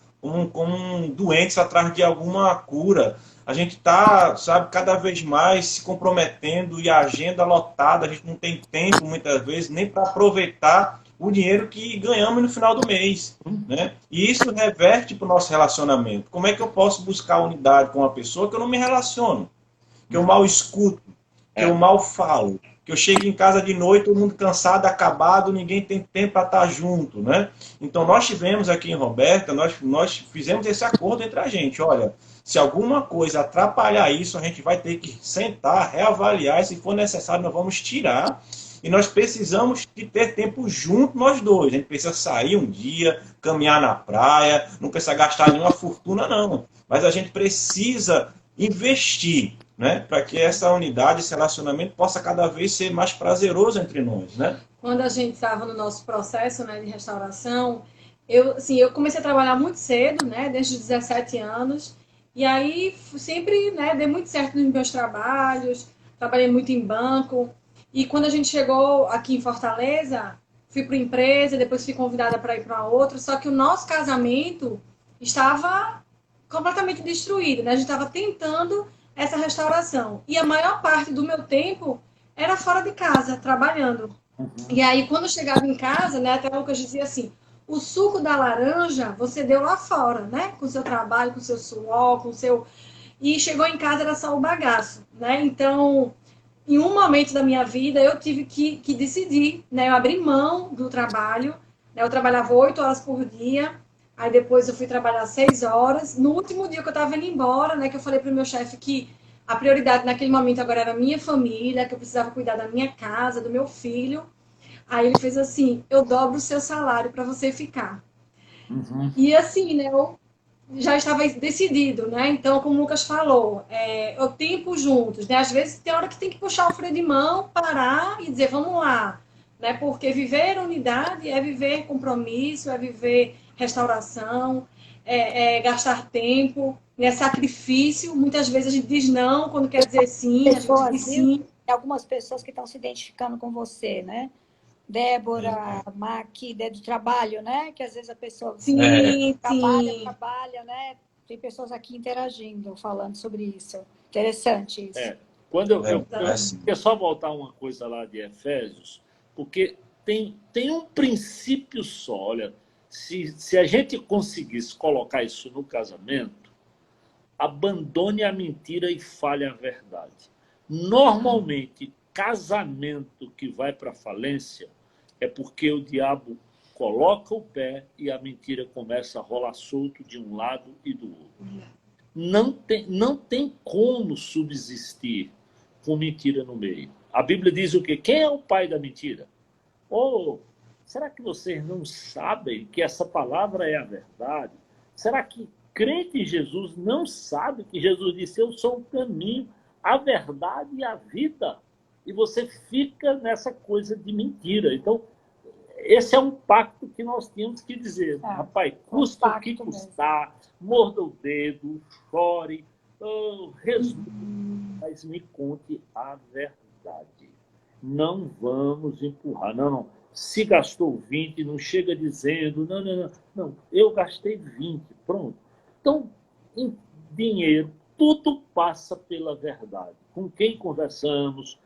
doentes atrás de alguma cura. A gente está, sabe, cada vez mais se comprometendo e a agenda lotada, a gente não tem tempo, muitas vezes, nem para aproveitar o dinheiro que ganhamos no final do mês, né? E isso reverte para o nosso relacionamento. Como é que eu posso buscar unidade com uma pessoa que eu não me relaciono, que eu mal escuto, que eu mal falo, que eu chego em casa de noite, todo mundo cansado, acabado, ninguém tem tempo para estar junto, né? Então nós tivemos aqui em Roberta, nós fizemos esse acordo entre a gente, olha, se alguma coisa atrapalhar isso, a gente vai ter que sentar, reavaliar, e se for necessário nós vamos tirar. E nós precisamos de ter tempo junto, nós dois. A gente precisa sair um dia, caminhar na praia, não precisa gastar nenhuma fortuna, não. Mas a gente precisa investir, né? Para que essa unidade, esse relacionamento possa cada vez ser mais prazeroso entre nós, né? Quando a gente estava no nosso processo, né, de restauração, eu comecei a trabalhar muito cedo, né, desde os 17 anos. E aí sempre, né, dei muito certo nos meus trabalhos, trabalhei muito em banco. E quando a gente chegou aqui em Fortaleza, fui para uma empresa, depois fui convidada para ir para outra, só que o nosso casamento estava completamente destruído, né? A gente estava tentando essa restauração. E a maior parte do meu tempo era fora de casa, trabalhando. E aí, quando eu chegava em casa, né, até o Lucas dizia assim, o suco da laranja você deu lá fora, né? Com o seu trabalho, com o seu suor, com o seu... E chegou em casa, era só o bagaço, né? Então... Em um momento da minha vida, eu tive que decidir, né? Eu abri mão do trabalho, né? Eu trabalhava 8 horas por dia, aí depois eu fui trabalhar 6 horas. No último dia que eu estava indo embora, né? Que eu falei para o meu chefe que a prioridade naquele momento agora era a minha família, que eu precisava cuidar da minha casa, do meu filho. Aí ele fez assim, eu dobro o seu salário para você ficar. E assim, né? Eu já estava decidido, né? Então, como o Lucas falou, o tempo juntos, né? Às vezes tem hora que tem que puxar o freio de mão, parar e dizer, vamos lá, né? Porque viver unidade é viver compromisso, é viver restauração, gastar tempo, é sacrifício. Muitas vezes a gente diz não quando quer dizer sim, a gente diz sim. Tem algumas pessoas que estão se identificando com você, né? Débora, Maqui, do trabalho, né? Que às vezes a pessoa trabalha, né? Tem pessoas aqui interagindo, falando sobre isso. Interessante isso. Quando eu quero só voltar uma coisa lá de Efésios, porque tem um princípio só. Olha, se a gente conseguisse colocar isso no casamento, abandone a mentira e fale a verdade. Normalmente, casamento que vai para a falência é porque o diabo coloca o pé e a mentira começa a rolar solto de um lado e do outro. Não tem como subsistir com mentira no meio. A Bíblia diz o quê? Quem é o pai da mentira? Será que vocês não sabem que essa palavra é a verdade? Será que crente em Jesus não sabe que Jesus disse, eu sou o caminho, a verdade e a vida? E você fica nessa coisa de mentira. Então, esse é um pacto que nós tínhamos que dizer. Rapaz, custa o que custar, morda o dedo, chore, resume, mas me conte a verdade. Não vamos empurrar. Não. Se gastou 20, não chega dizendo, não, eu gastei 20, pronto. Então, em dinheiro, tudo passa pela verdade. Com quem conversamos,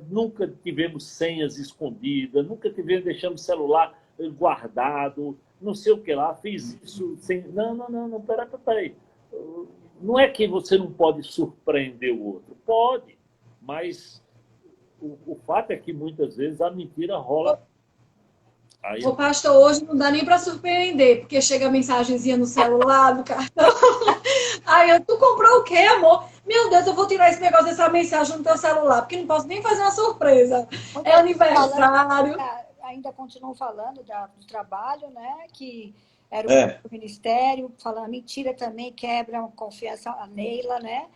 nunca tivemos senhas escondidas, nunca deixamos celular guardado, não sei o que lá, fiz isso sem... Não, peraí. Não é que você não pode surpreender o outro, pode, mas o fato é que muitas vezes a mentira rola Aí, Ô, pastor, hoje não dá nem para surpreender, porque chega a mensagenzinha no celular, no cartão. Aí tu comprou o quê, amor? Meu Deus, eu vou tirar esse negócio dessa mensagem no teu celular, porque não posso nem fazer uma surpresa. É aniversário. Ainda continuam falando do trabalho, né? Que era É. o ministério, falando mentira também, quebra a confiança, a Neila, né?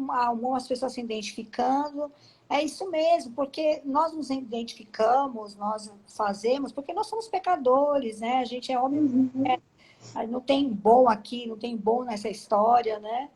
Algumas pessoas se identificando. É isso mesmo, porque nós nos identificamos, nós fazemos, porque nós somos pecadores, né? A gente é homem, não tem bom aqui, não tem bom nessa história, né?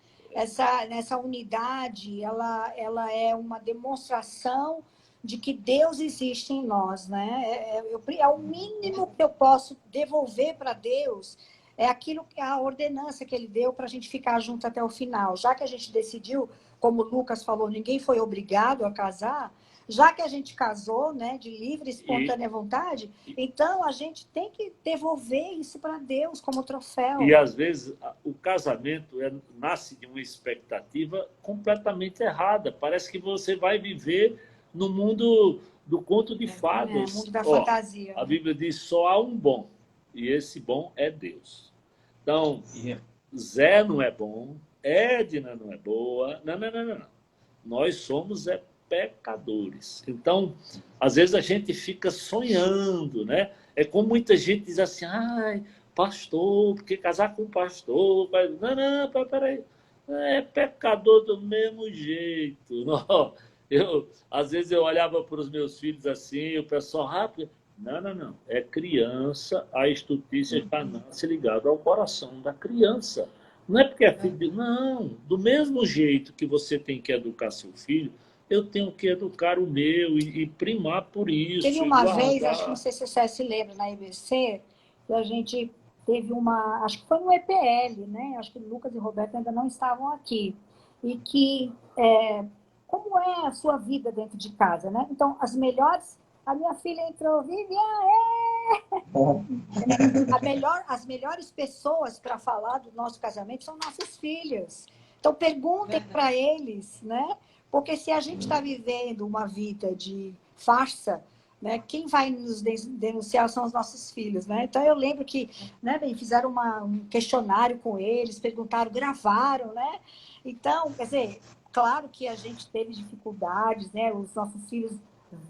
Nessa unidade, ela é uma demonstração de que Deus existe em nós, né? É o mínimo que eu posso devolver para Deus, é aquilo que a ordenança que ele deu para a gente ficar junto até o final. Já que a gente decidiu, como o Lucas falou, ninguém foi obrigado a casar, já que a gente casou, né, de livre e espontânea vontade, então a gente tem que devolver isso para Deus como troféu. E às vezes o casamento nasce de uma expectativa completamente errada. Parece que você vai viver no mundo do conto de fadas. No mundo da fantasia. A Bíblia diz: só há um bom, e esse bom é Deus. Então, Zé não é bom, Edna não é boa. Não. Nós somos pecadores. Então, às vezes a gente fica sonhando, né? É como muita gente diz assim: ai, pastor, porque casar com pastor? Não, peraí. É pecador do mesmo jeito. Não. Às vezes eu olhava para os meus filhos assim, o pessoal rápido. Não. É criança, a estutícia já nasce ligada ao coração da criança. Não é porque é filho de... Não, do mesmo jeito que você tem que educar seu filho, eu tenho que educar o meu e primar por isso. Teve uma vez, acho que não sei se você se lembra, na IBC, que a gente teve acho que foi no EPL, né? Acho que Lucas e Roberto ainda não estavam aqui. E que, como é a sua vida dentro de casa, né? Então, a minha filha entrou, as melhores pessoas para falar do nosso casamento são nossas filhas. Então, perguntem para eles, né? Porque se a gente está vivendo uma vida de farsa, né, quem vai nos denunciar são os nossos filhos, né? Então, eu lembro que, né, fizeram um questionário com eles, perguntaram, gravaram, né? Então, quer dizer, claro que a gente teve dificuldades, né? Os nossos filhos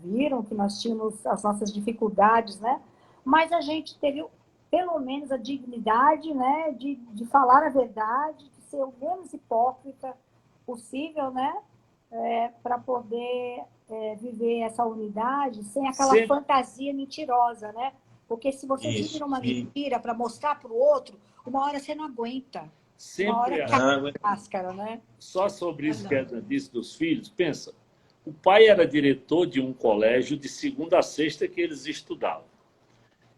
viram que nós tínhamos as nossas dificuldades, né? Mas a gente teve, pelo menos, a dignidade, né, de falar a verdade, de ser o menos hipócrita possível, né? Para poder viver essa unidade sem aquela fantasia mentirosa, né? Porque se você vive uma mentira para mostrar para o outro, uma hora você não aguenta. Uma hora cai a máscara, né? Só sobre isso que Edna disse dos filhos, pensa. O pai era diretor de um colégio de segunda a sexta que eles estudavam.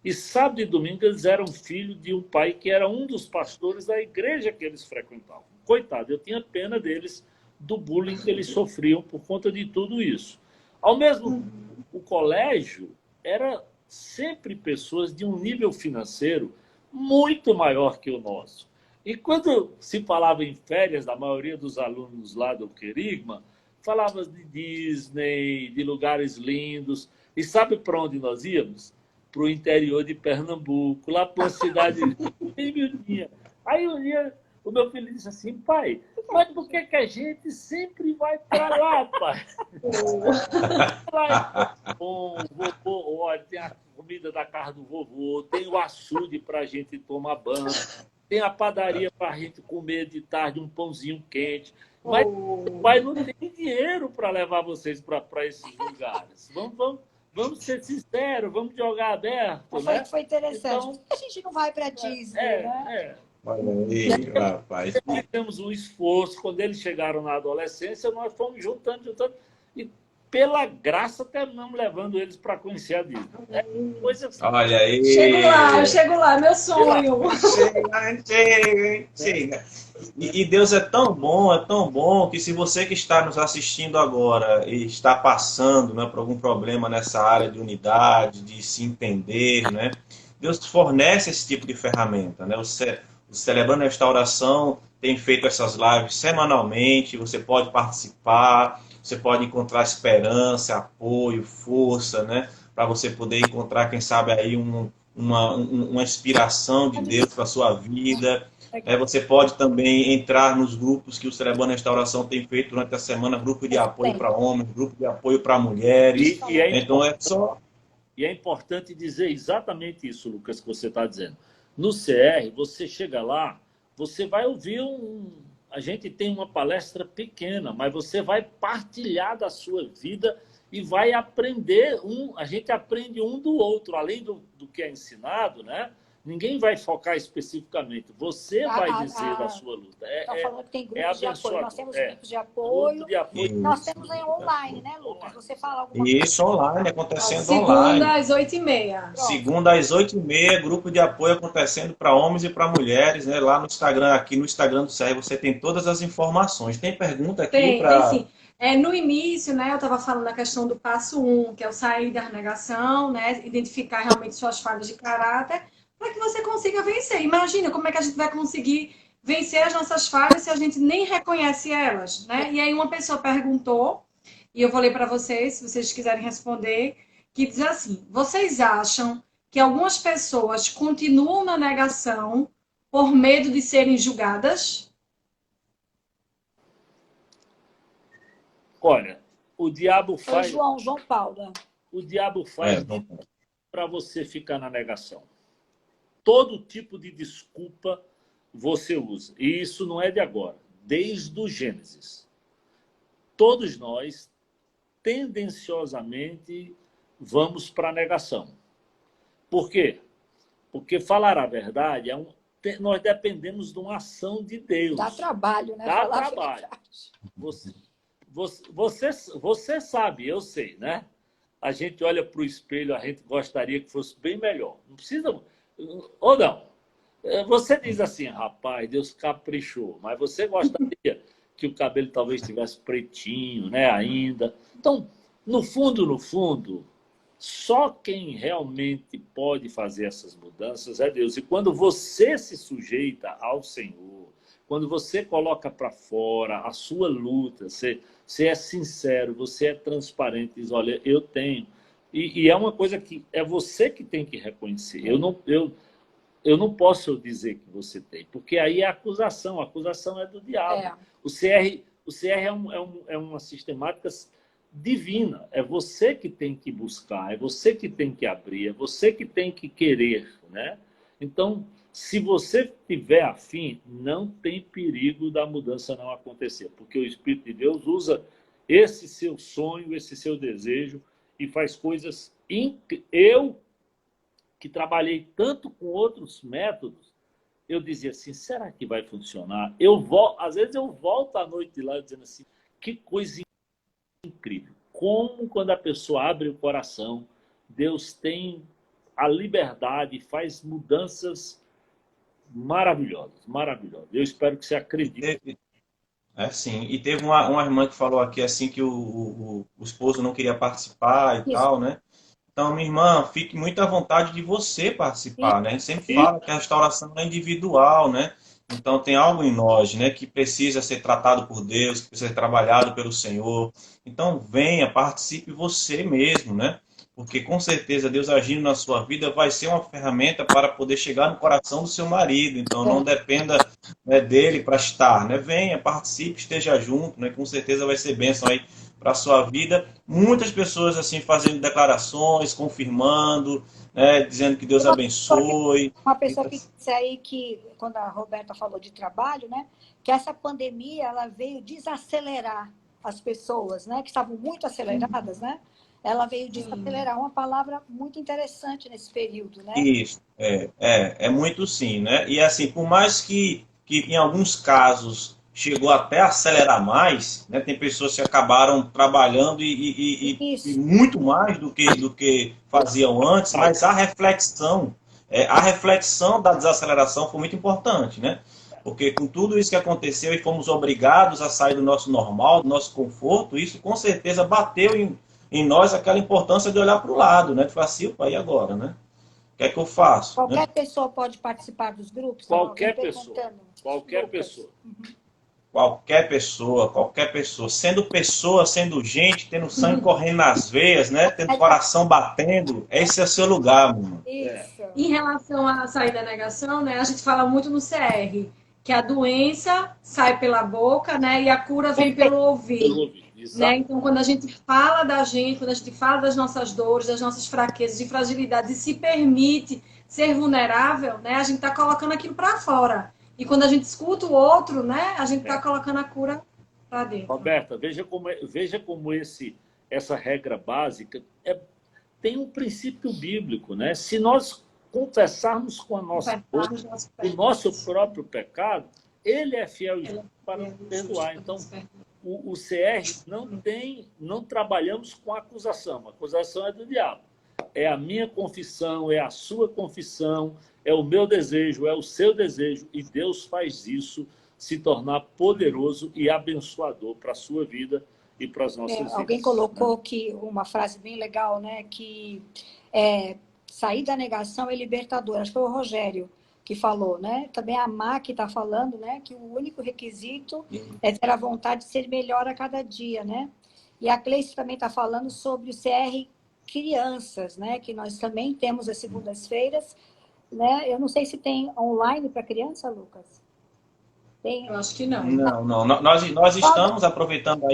E sábado e domingo eles eram filhos de um pai que era um dos pastores da igreja que eles frequentavam. Coitado, eu tinha pena deles, do bullying que eles sofriam por conta de tudo isso. Ao mesmo tempo, o colégio era sempre pessoas de um nível financeiro muito maior que o nosso. E quando se falava em férias, da maioria dos alunos lá do Querigma, falava de Disney, de lugares lindos. E sabe para onde nós íamos? Para o interior de Pernambuco, lá para uma cidade bem miudinha. Aí um dia o meu filho disse assim: pai, mas por que a gente sempre vai para lá, pai? Lá é bom, vovô, olha, tem a comida da casa do vovô, tem o açude para a gente tomar banho, tem a padaria para a gente comer de tarde um pãozinho quente. Mas o pai não tem dinheiro para levar vocês para esses lugares. Vamos ser sinceros, vamos jogar aberto. Foi interessante. Então, a gente não vai para Disney, né? Olha aí, rapaz. Fizemos um esforço. Quando eles chegaram na adolescência, nós fomos juntando. E, pela graça, terminamos levando eles para conhecer a Disney. Coisa assim. Olha aí. Eu chego lá, meu sonho. Chega. E Deus é tão bom, que se você que está nos assistindo agora e está passando, né, por algum problema nessa área de unidade, de se entender, né, Deus fornece esse tipo de ferramenta, né? O Celebrando a Restauração tem feito essas lives semanalmente, você pode participar, você pode encontrar esperança, apoio, força, né, para você poder encontrar, quem sabe, aí uma inspiração de Deus para a sua vida. Você pode também entrar nos grupos que o Celebrando Restauração tem feito durante a semana, grupo de apoio para homens, grupo de apoio para mulheres. Então é só... E é importante dizer exatamente isso, Lucas, que você está dizendo. No CR, você chega lá, você vai ouvir a gente tem uma palestra pequena, mas você vai partilhar da sua vida e vai aprender a gente aprende um do outro, além do que é ensinado, né? Ninguém vai focar especificamente. Você vai dizer da sua luta. Está falando que tem grupos de apoio. Nós temos grupos de apoio. Grupo de apoio. Nós temos online, né, Lucas? Você fala alguma coisa? Isso, online, acontecendo segunda online. Às 8h30. Segunda às 8h30, grupo de apoio acontecendo para homens e para mulheres, né? Lá no Instagram, aqui no Instagram do CR, você tem todas as informações. Tem pergunta aqui para... Tem sim. No início, né, eu estava falando da questão do passo 1, que é o sair da negação, né? Identificar realmente suas falhas de caráter, para que você consiga vencer. Imagina como é que a gente vai conseguir vencer as nossas falhas se a gente nem reconhece elas, né? E aí uma pessoa perguntou, e eu vou ler para vocês, se vocês quiserem responder, que diz assim: vocês acham que algumas pessoas continuam na negação por medo de serem julgadas? Olha, o diabo faz... João Paulo. O diabo faz para você ficar na negação. Todo tipo de desculpa você usa. E isso não é de agora. Desde o Gênesis. Todos nós, tendenciosamente, vamos para a negação. Por quê? Porque falar a verdade nós dependemos de uma ação de Deus. Dá trabalho, né? Dá trabalho. Você sabe, eu sei, né? A gente olha para o espelho, a gente gostaria que fosse bem melhor. Não precisa... Ou não? Você diz assim, rapaz, Deus caprichou, mas você gostaria que o cabelo talvez estivesse pretinho, né, ainda. Então, no fundo, só quem realmente pode fazer essas mudanças é Deus. E quando você se sujeita ao Senhor, quando você coloca para fora a sua luta, você é sincero, você é transparente, diz, olha, eu tenho... E é uma coisa que é você que tem que reconhecer. Eu não posso dizer que você tem, porque aí é acusação. A acusação é do diabo. O CR é uma sistemática divina. É você que tem que buscar, é você que tem que abrir, é você que tem que querer, né? Então, se você tiver afim, não tem perigo da mudança não acontecer, porque o Espírito de Deus usa esse seu sonho, esse seu desejo e faz coisas incríveis. Eu, que trabalhei tanto com outros métodos, eu dizia assim, será que vai funcionar? Às vezes eu volto à noite de lá dizendo assim, que coisa incrível. Como quando a pessoa abre o coração, Deus tem a liberdade e faz mudanças maravilhosas, maravilhosas. Eu espero que você acredite. Sim. E teve uma irmã que falou aqui assim que o esposo não queria participar e tal, né? Então, minha irmã, fique muito à vontade de você participar, né? A gente sempre fala que a restauração é individual, né? Então, tem algo em nós, né? Que precisa ser tratado por Deus, que precisa ser trabalhado pelo Senhor. Então, venha, participe você mesmo, né? Porque, com certeza, Deus agindo na sua vida vai ser uma ferramenta para poder chegar no coração do seu marido. Então, não dependa, né, dele para estar, né? Venha, participe, esteja junto, né? Com certeza vai ser bênção aí para a sua vida. Muitas pessoas assim fazendo declarações, confirmando, né, dizendo que Deus abençoe. Uma pessoa que disse aí que, quando a Roberta falou de trabalho, né, que essa pandemia ela veio desacelerar as pessoas, né, que estavam muito aceleradas, né? Ela veio desacelerar, uma palavra muito interessante nesse período, né? Isso, é muito sim, né? E assim, por mais que em alguns casos chegou até a acelerar mais, né? Tem pessoas que acabaram trabalhando e muito mais do que faziam antes, mas a reflexão da desaceleração foi muito importante, né? Porque com tudo isso que aconteceu e fomos obrigados a sair do nosso normal, do nosso conforto, isso com certeza bateu em nós aquela importância de olhar para o lado, né? De falar assim, opa, e agora, né? O que é que eu faço? Qualquer pessoa pode participar dos grupos? Qualquer pessoa. Qualquer pessoa. qualquer pessoa, sendo gente, tendo sangue correndo nas veias, né? Tendo coração batendo, esse é o seu lugar, meu irmão. Isso. Em relação à sair da negação, né, a gente fala muito no CR, que a doença sai pela boca, né, e a cura vem pelo ouvido. Né? Então, quando a gente fala da gente, quando a gente fala das nossas dores, das nossas fraquezas e fragilidades e se permite ser vulnerável, né, a gente está colocando aquilo para fora. E quando a gente escuta o outro, né, a gente está colocando a cura para dentro. Roberta, veja como essa regra básica tem um princípio bíblico, né? Se nós confessarmos com a nossa boca o nosso próprio pecado, ele é fiel e justo para nos perdoar. Então, o CR não trabalhamos com acusação. A acusação é do diabo. É a minha confissão, é a sua confissão, é o meu desejo, é o seu desejo, e Deus faz isso se tornar poderoso e abençoador para a sua vida e para as nossas vidas. Alguém colocou que uma frase bem legal, né? Que sair da negação é libertador. Acho que foi o Rogério que falou, né? Também a Má que está falando, né? Que o único requisito é ter a vontade de ser melhor a cada dia, né? E a Cleice também está falando sobre o CR crianças, né? Que nós também temos as segundas-feiras, né? Eu não sei se tem online para criança, Lucas. Tem? Eu acho que não. Não. Nós estamos aproveitando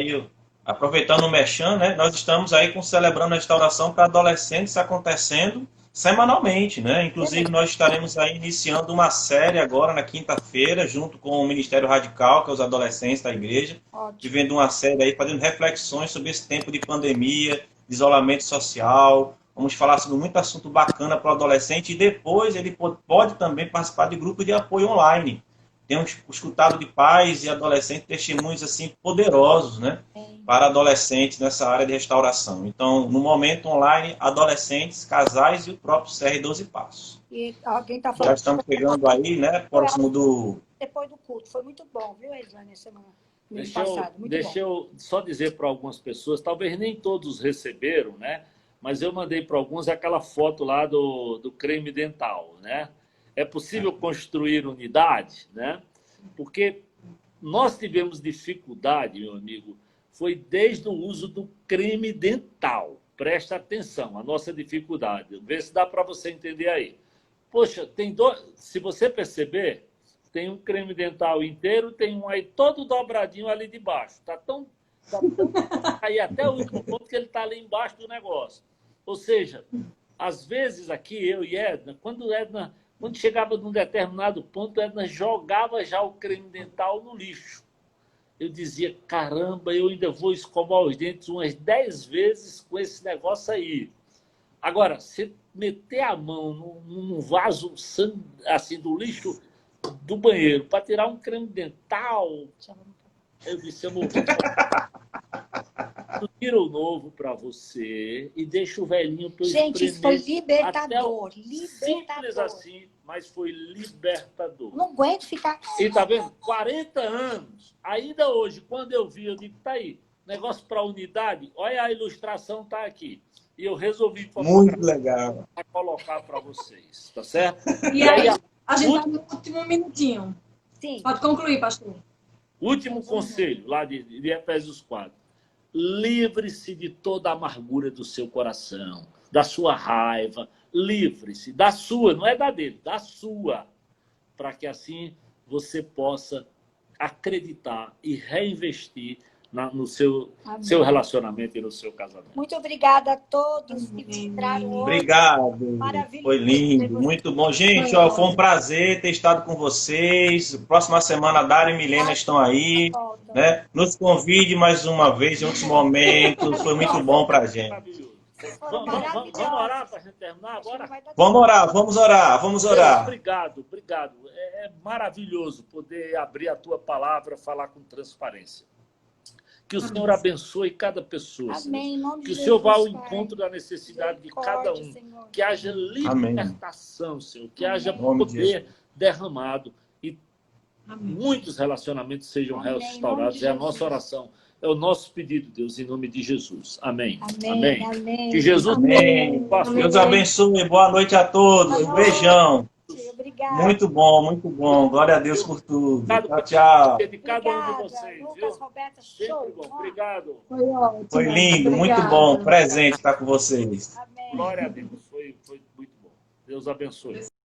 o Merchan, né? Nós estamos aí celebrando a restauração para adolescentes acontecendo semanalmente, né? Inclusive, nós estaremos aí iniciando uma série agora na quinta-feira, junto com o Ministério Radical, que é os adolescentes da igreja, vivendo uma série aí, fazendo reflexões sobre esse tempo de pandemia, de isolamento social. Vamos falar sobre muito assunto bacana para o adolescente, e depois ele pode também participar de grupos de apoio online. Temos escutado de pais e adolescentes testemunhos assim poderosos, né, para adolescentes nessa área de restauração. Então, no momento online, adolescentes, casais e o próprio CR 12 Passos. E alguém tá falando. Já estamos chegando aí, né, próximo do... Depois do culto. Foi muito bom, viu, Eslane, semana passada. Deixa eu só dizer para algumas pessoas, talvez nem todos receberam, né, mas eu mandei para alguns aquela foto lá do creme dental, né? É possível construir unidade, né? Porque nós tivemos dificuldade, meu amigo, foi desde o uso do creme dental. Presta atenção, a nossa dificuldade. Vê se dá para você entender aí. Poxa, se você perceber, tem um creme dental inteiro, tem um aí todo dobradinho ali de baixo. Tá tão aí até o último ponto que ele está ali embaixo do negócio. Ou seja, às vezes aqui, eu e Edna, quando chegava num determinado ponto, Edna jogava já o creme dental no lixo. Eu dizia, caramba, eu ainda vou escovar os dentes umas 10 vezes com esse negócio aí. Agora, se meter a mão num vaso assim, do lixo do banheiro para tirar um creme dental, eu disse, amor, tu tira o novo para você e deixa o velhinho para eu Gente, isso foi libertador. Simples assim, mas foi libertador. Não aguento ficar... E tá vendo? 40 anos. Ainda hoje, quando eu vi, eu digo, tá aí, negócio para unidade, olha a ilustração, tá aqui. E eu resolvi muito legal para colocar para vocês, tá certo? E aí, a gente tá no último minutinho. Sim. Pode concluir, pastor. Último conselho, lá de Efésios 4. Livre-se de toda a amargura do seu coração, da sua raiva. Livre-se da sua, não é da dele, da sua. Para que assim você possa acreditar e reinvestir no seu relacionamento e no seu casamento. Muito obrigada a todos que entraram hoje. Obrigado. Maravilhoso. Foi lindo, muito bom. Gente, foi um prazer ter estado com vocês. Próxima semana, Dário e Milena estão aí. Né? Nos convide mais uma vez em outros momentos. Foi muito bom para a gente. Vamos orar para a gente terminar agora? Vamos orar. Obrigado. É maravilhoso poder abrir a tua palavra, falar com transparência. Que o Senhor abençoe cada pessoa. Amém. Que o Senhor vá ao encontro da necessidade de cada um. Senhor. Que haja libertação, Amém. Senhor. Que haja poder derramado. E muitos relacionamentos sejam restaurados. É a nossa oração. É o nosso pedido, Deus, em nome de Jesus. Amém. Amém. Que Jesus... Amém. Deus abençoe. Boa noite a todos. Um beijão. Obrigada. Obrigada. Muito bom, muito bom. Glória a Deus por tudo. Tchau, tchau. De cada um de Obrigada, vocês, Lucas, viu? Roberta, Sempre show. bom. Obrigado. Foi ótimo. Foi lindo, muito Obrigada. bom. Presente estar com vocês. Amém. Glória a Deus. Foi muito bom. Deus abençoe.